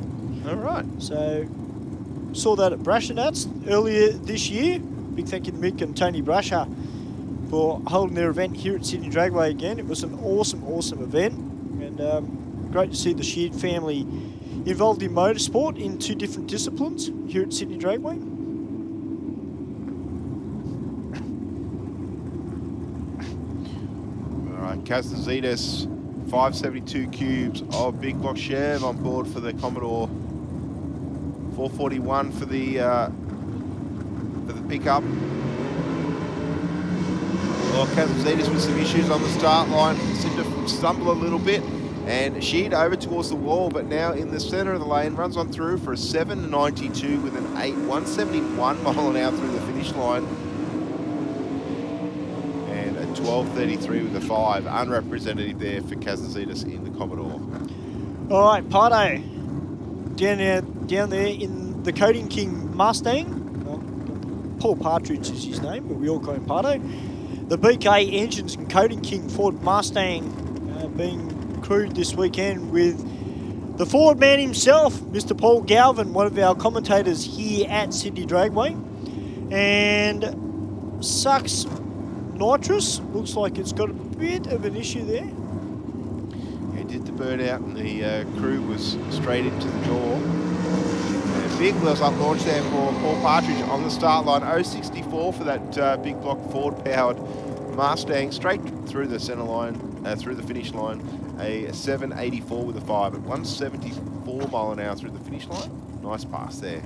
All right. So saw that at Brashenats earlier this year. Big thank you to Mick and Tony Brasher for holding their event here at Sydney Dragway again. It was an awesome, awesome event, and great to see the Sheard family involved in motorsport in 2 different disciplines here at Sydney Dragway. All right, Kazazidis, 572 cubes of big block Chev on board for the Commodore. 441 for the pickup. Well, Kazazidis with some issues on the start line, seemed to stumble a little bit, and Sheed over towards the wall, but now in the centre of the lane, runs on through for a 792 with an 171 mile an hour through the finish line, and a 1233 with a 5, unrepresentative there for Kazazidis in the Commodore. All right, Pardo, down there in the Coding King Mustang. Paul Partridge is his name, but we all call him Pardo. The BK Engines and Coding King Ford Mustang being crewed this weekend with the Ford man himself, Mr. Paul Galvin, one of our commentators here at Sydney Dragway. And Sucks Nitrous, looks like it's got a bit of an issue there. He did the bird out and the crew was straight into the door. And big wheels up launch there for Paul Partridge on the start line. 064 for that big block Ford powered Mustang, straight through the centre line, through the finish line. A 784 with a 5 at 174 mile an hour through the finish line. Nice pass there.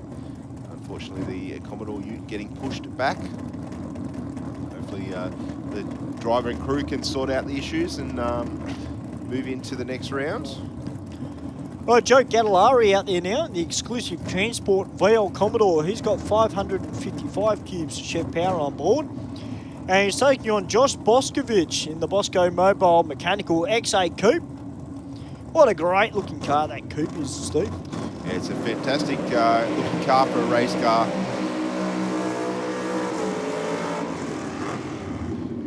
Unfortunately, the Commodore Ute getting pushed back. Hopefully, the driver and crew can sort out the issues and move into the next round. Right, Joe Gadolari out there now, the exclusive transport VL Commodore. He's got 555 cubes of Chev power on board. And he's taking on Josh Boscovich in the Bosco Mobile Mechanical XA Coupe. What a great looking car that Coupe is, Steve. Yeah, it's a fantastic looking car for a race car.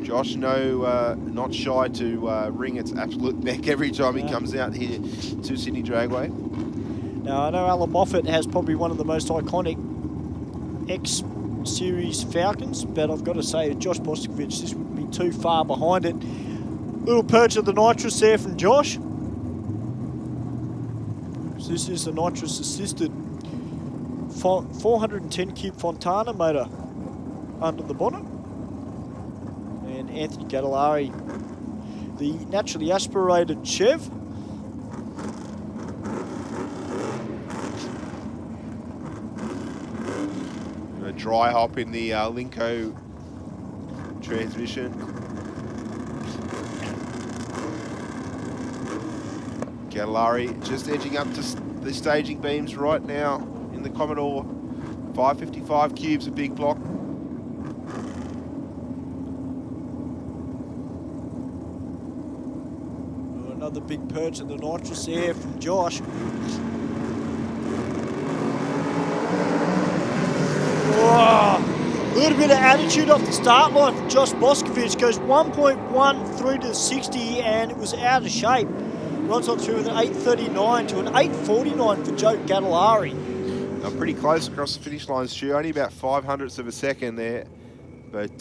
Josh, not shy to wring its absolute neck every time he comes out here to Sydney Dragway. Now, I know Alan Moffat has probably one of the most iconic X-Series Falcons, but I've got to say, Josh Boscovich, this wouldn't be too far behind it. Little perch of the nitrous there from Josh. So this is the nitrous-assisted 410 cube Fontana motor under the bonnet. And Anthony Gadolari, the naturally aspirated Chev. A dry hop in the Linko transmission. Gadolari just edging up to the staging beams right now in the Commodore. 555 cubes, a big block. Another big perch of the nitrous there from Josh. Whoa. A little bit of attitude off the start line from Josh Boscovich. Goes 1.1 through to 60 and it was out of shape. Runs on through with an 839 to an 849 for Joe Gadolari. I'm pretty close across the finish line, Stu. Only about 0.05 of a second there. But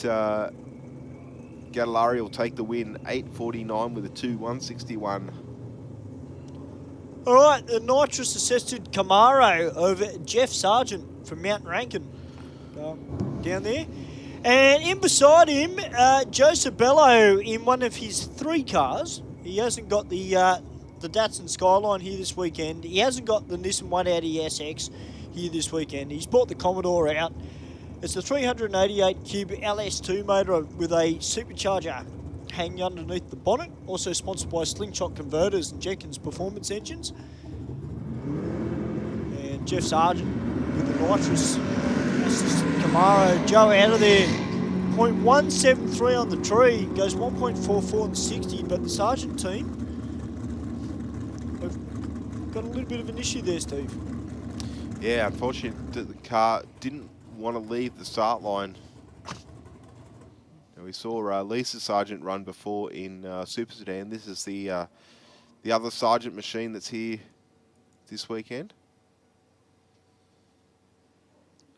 Gadolari will take the win, 849 with a 2.161. All right, the nitrous-assisted Camaro over Jeff Sargent from Mount Rankin down there. And in beside him, Joe Sabello in one of his 3 cars. He hasn't got the Datsun Skyline here this weekend. He hasn't got the Nissan 180 SX here this weekend. He's brought the Commodore out. It's a 388 cube LS2 motor with a supercharger hanging underneath the bonnet. Also sponsored by Slingshot Converters and Jenkins Performance Engines. And Jeff Sargent with the nitrous Camaro. Joe out of there. 0.173 on the tree. Goes 1.44 on the 60. But the Sargent team have got a little bit of an issue there, Steve. Yeah, unfortunately, the car didn't want to leave the start line. And we saw Lisa Sargent run before in Super Sedan. This is the other Sargent machine that's here this weekend.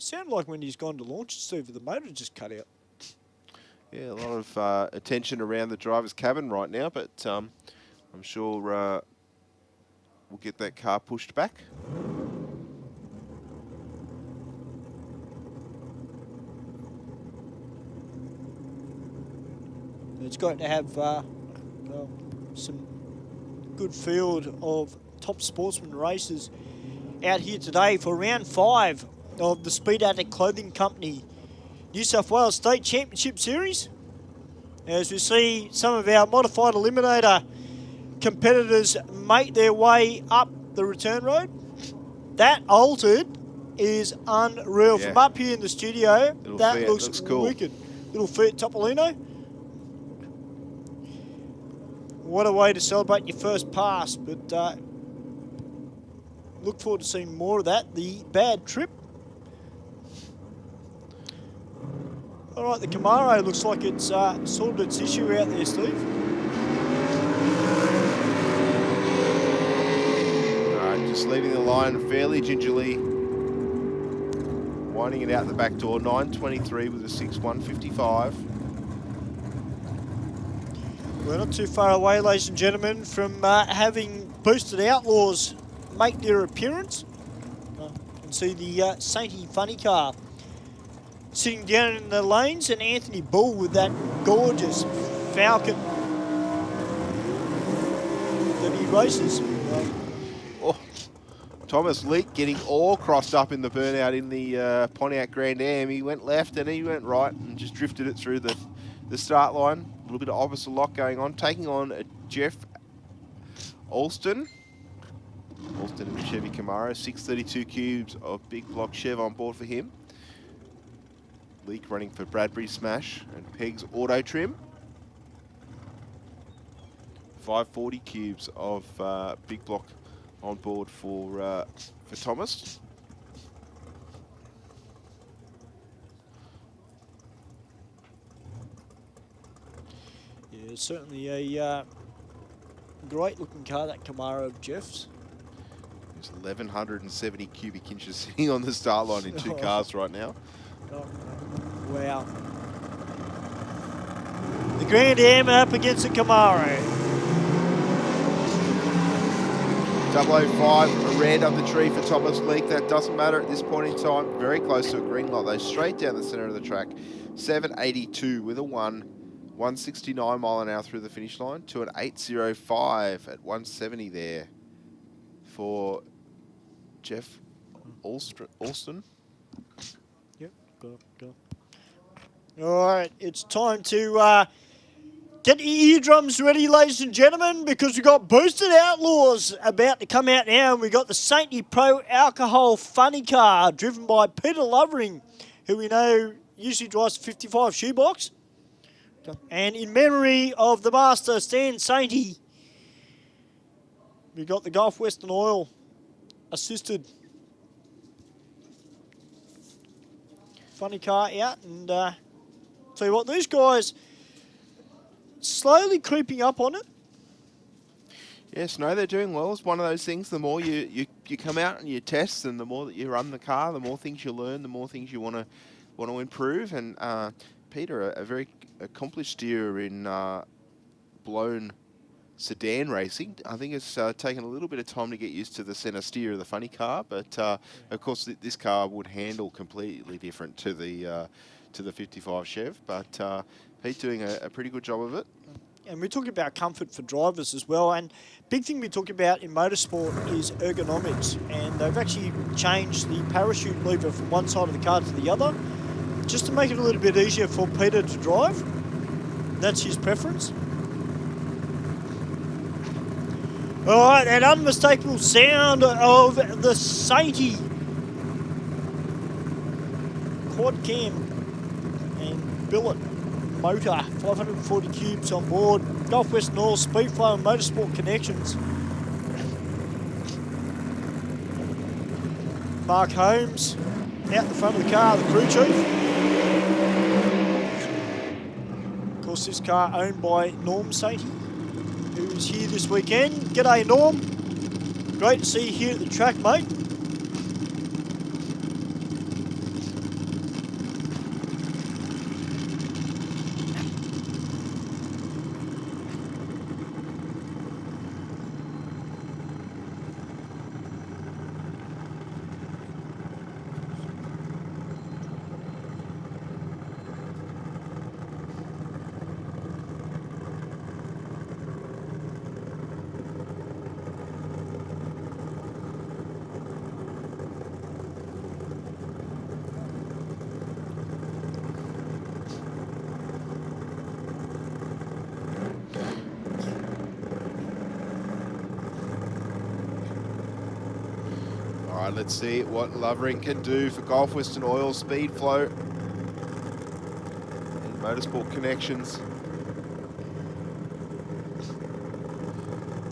Sounded like when he's gone to launch, Steve, the motor just cut out. Yeah, a lot of attention around the driver's cabin right now, but I'm sure we'll get that car pushed back. It's going to have some good field of top sportsman racers out here today for round 5 of the Speed Addict Clothing Company New South Wales State Championship Series. As we see some of our modified eliminator competitors make their way up the return road. That altered is unreal. Yeah. From up here in the studio, Little that Fiat looks cool. wicked. Little Fiat Topolino. What a way to celebrate your first pass, but look forward to seeing more of that. The bad trip. All right, the Camaro looks like it's sorted its issue out there, Steve. All right, just leaving the line fairly gingerly. Winding it out the back door, 9.23 with a 6.155. We're not too far away, ladies and gentlemen, from having Boosted Outlaws make their appearance. You can see the Sainty funny car sitting down in the lanes, and Anthony Bull with that gorgeous Falcon that he races. Oh, Thomas Leake getting all crossed up in the burnout in the Pontiac Grand Am. He went left and he went right and just drifted it through the start line. A little bit of opposite lock going on, taking on Jeff Alston. Alston in the Chevy Camaro, 632 cubes of big block Chev on board for him. Leak running for Bradbury Smash and Peg's Auto Trim. 540 cubes of big block on board for Thomas. Yeah, certainly a great looking car, that Camaro of Jeff's. There's 1,170 cubic inches sitting on the start line in 2 cars right now. Oh, wow. The Grand Am up against the Camaro. 005, a red on the tree for Thomas Leake. That doesn't matter at this point in time. Very close to a green light though, straight down the centre of the track. 782 with a 169 mile an hour through the finish line to an 805 at 170 there for Jeff Alston. Yep, go. All right, it's time to get your eardrums ready, ladies and gentlemen, because we've got Boosted Outlaws about to come out now, and we've got the Sainty Pro Alcohol Funny Car, driven by Peter Lovering, who we know usually drives the 55 shoebox. And in memory of the master, Stan Sainty, we've got the Gulf Western Oil assisted funny car out, and tell you what, these guys slowly creeping up on it. Yes, no, they're doing well. It's one of those things, the more you come out and you test, and the more that you run the car, the more things you learn, the more things you want to improve. And Peter, a very accomplished steerer in blown sedan racing. I think it's taken a little bit of time to get used to the centre steer of the funny car, but of course this car would handle completely different to the 55 Chev. But Pete doing a pretty good job of it. And we're talking about comfort for drivers as well. And big thing we talk about in motorsport is ergonomics. And they've actually changed the parachute lever from one side of the car to the other, just to make it a little bit easier for Peter to drive. That's his preference. All right, that unmistakable sound of the Sainty quad cam and billet motor, 540 cubes on board, Gulf Western Oil, Speedflow and Motorsport Connections. Mark Holmes out the front of the car, the crew chief. Of course, this car owned by Norm Sainty, who's here this weekend. G'day, Norm. Great to see you here at the track, mate. right, let's see what Lovering can do for Gulf Western Oil, Speed Flow, and Motorsport Connections.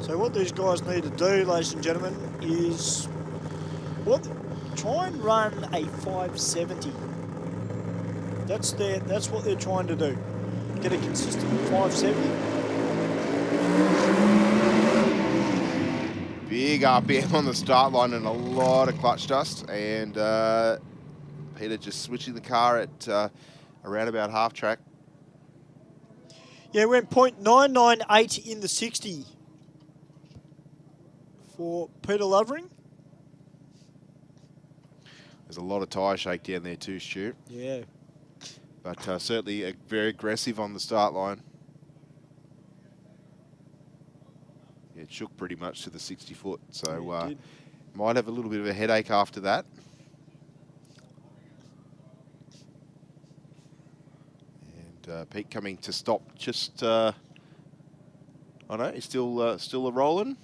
So what these guys need to do, ladies and gentlemen, is try and run a 570. That's what they're trying to do. Get a consistent 570. Big RPM on the start line and a lot of clutch dust. And Peter just switching the car at around about half track. Yeah, went .998 in the 60 for Peter Lovering. There's a lot of tyre shake down there too, Stu. Yeah. But certainly very aggressive on the start line. Yeah, it shook pretty much to the 60 foot, so might have a little bit of a headache after that. And Pete coming to stop just, I know, he's still a rolling.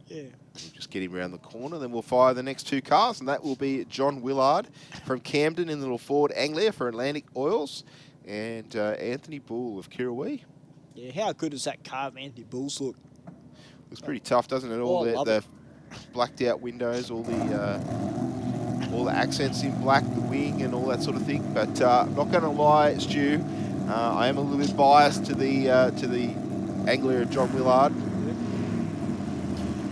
Yeah. We'll just get him around the corner, then we'll fire the next two cars, and that will be John Willard from Camden in the little Ford Anglia for Atlantic Oils, and Anthony Bull of Kirrawee. Yeah, how good does that car of Anthony Bull's look? Looks pretty tough, doesn't it? All I love the blacked out windows, all the accents in black, the wing and all that sort of thing. But I'm not going to lie, Stu, I am a little bit biased to the Anglia of John Willard.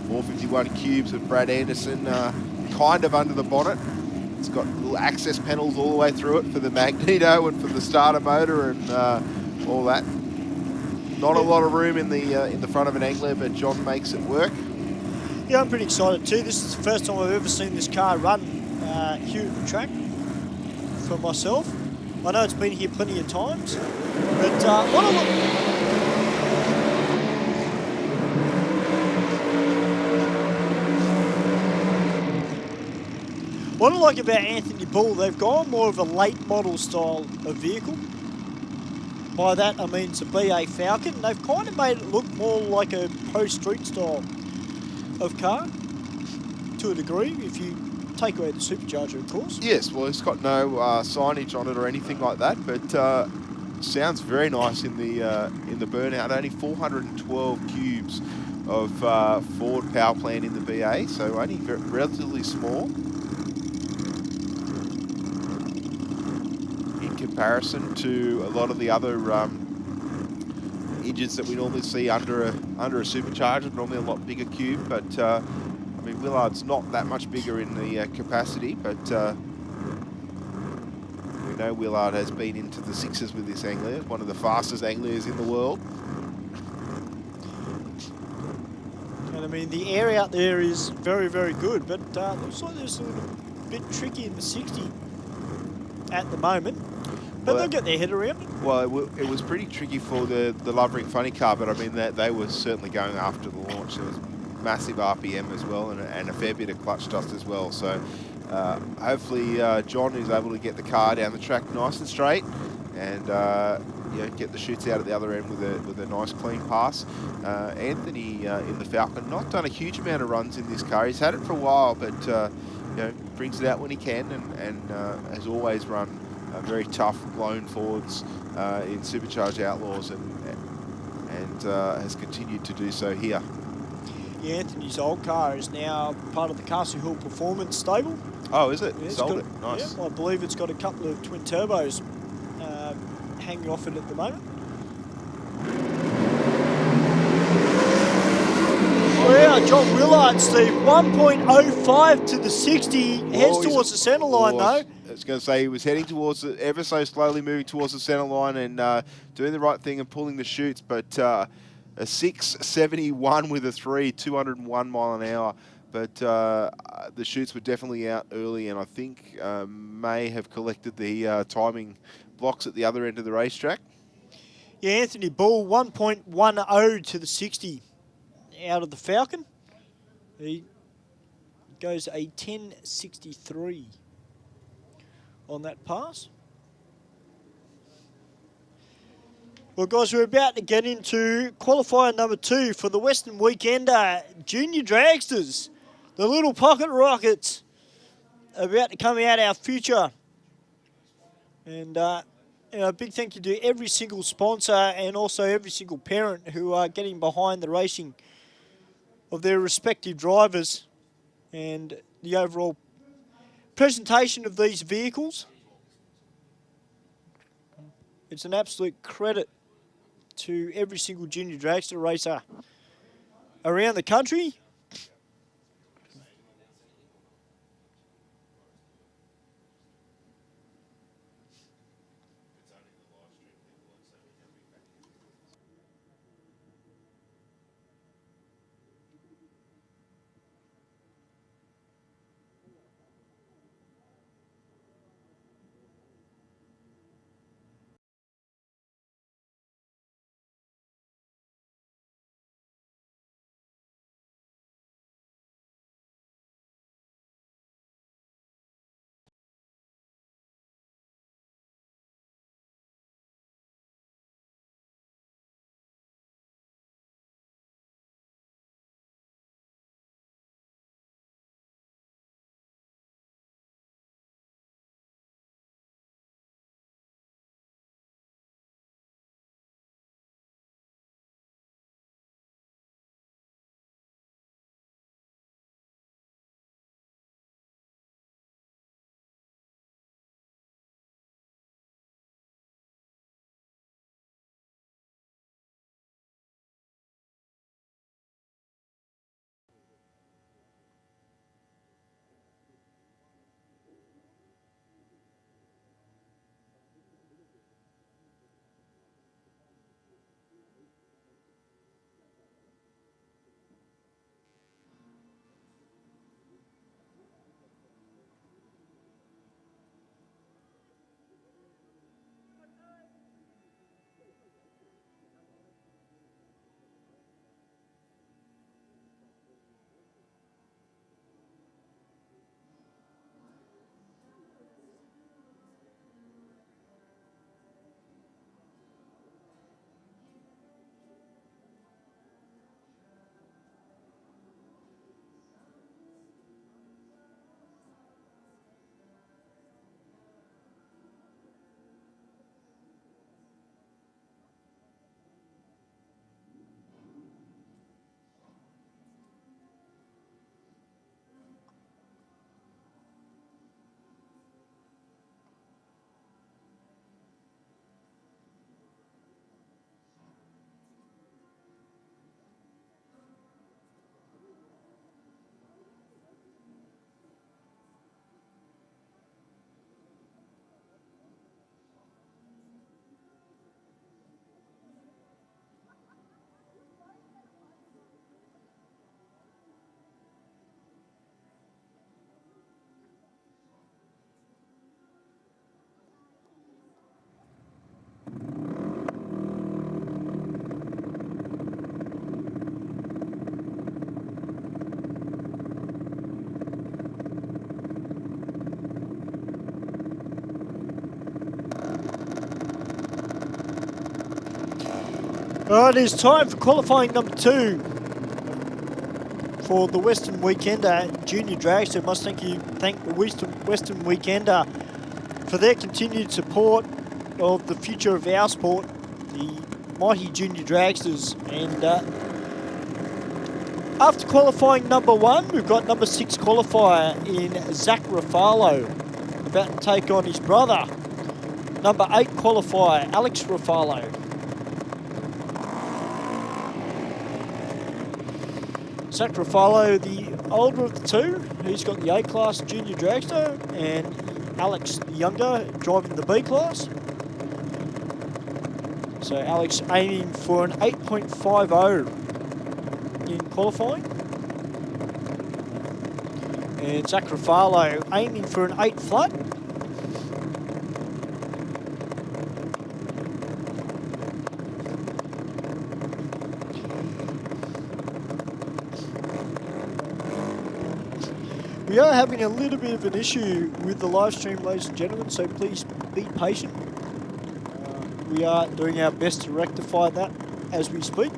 451 cubes of Brad Anderson, kind of under the bonnet. It's got little access panels all the way through it for the magneto and for the starter motor and all that. Not a lot of room in the front of an Anglia, but John makes it work. Yeah, I'm pretty excited too. This is the first time I've ever seen this car run here at the track for myself. I know it's been here plenty of times, but what I like about Anthony Bull, they've gone more of a late model style of vehicle. By that I mean it's a BA Falcon. They've kind of made it look more like a pro-street style of car, to a degree, if you take away the supercharger, of course. Yes, well, it's got no signage on it or anything like that, but sounds very nice in the burnout. Only 412 cubes of Ford power plant in the BA, so only relatively small in comparison to a lot of the other engines that we normally see under a supercharger. Normally a lot bigger cube, but I mean, Willard's not that much bigger in the capacity, but we know Willard has been into the sixes with this Anglia. One of the fastest Anglias in the world. And I mean, the air out there is very, very good, but looks like there's a little bit tricky in the 60 at the moment. But Well, they'll get their head around it. Well, it was pretty tricky for the Lovering funny car, but I mean, they were certainly going after the launch. There was massive RPM as well, and a fair bit of clutch dust as well. So hopefully John is able to get the car down the track nice and straight, and get the chutes out at the other end with a nice clean pass. Anthony in the Falcon, not done a huge amount of runs in this car. He's had it for a while, but brings it out when he can, and has always run very tough blown forwards in Supercharged Outlaws, and has continued to do so here. Yeah, Anthony's old car is now part of the Castle Hill Performance stable. Oh, is it? Yeah, Sold it. Nice. Yeah, I believe it's got a couple of twin turbos hanging off it at the moment. Wow, John Willard, Steve, 1.05 to the 60, heads towards the centre line though. I was going to say he was heading towards it, ever so slowly moving towards the centre line and doing the right thing and pulling the chutes, but a 671 with a 3, 201 mile an hour. But the chutes were definitely out early, and I think may have collected the timing blocks at the other end of the racetrack. Yeah, Anthony Bull, 1.10 to the 60 out of the Falcon. He goes a 10.63 on that pass. Well, guys, we're about to get into qualifier number 2 for the Western Weekender Junior Dragsters. The little pocket rockets are about to come out our future. And a big thank you to every single sponsor and also every single parent who are getting behind the racing of their respective drivers and the overall presentation of these vehicles. It's an absolute credit to every single junior dragster racer around the country. All right, it's time for qualifying number 2 for the Western Weekender Junior Dragster. Must thank the Western Weekender for their continued support of the future of our sport, the mighty Junior Dragsters. And after qualifying number 1, we've got number 6 qualifier in Zach Ruffalo, about to take on his brother. Number 8 qualifier, Alex Ruffalo. Zach Ruffalo, the older of the two, he's got the A-Class Junior Dragster, and Alex, the younger, driving the B-Class. So Alex aiming for an 8.50 in qualifying. And Zach Ruffalo aiming for an 8 flat. We are having a little bit of an issue with the live stream, ladies and gentlemen, so please be patient. we are doing our best to rectify that as we speak.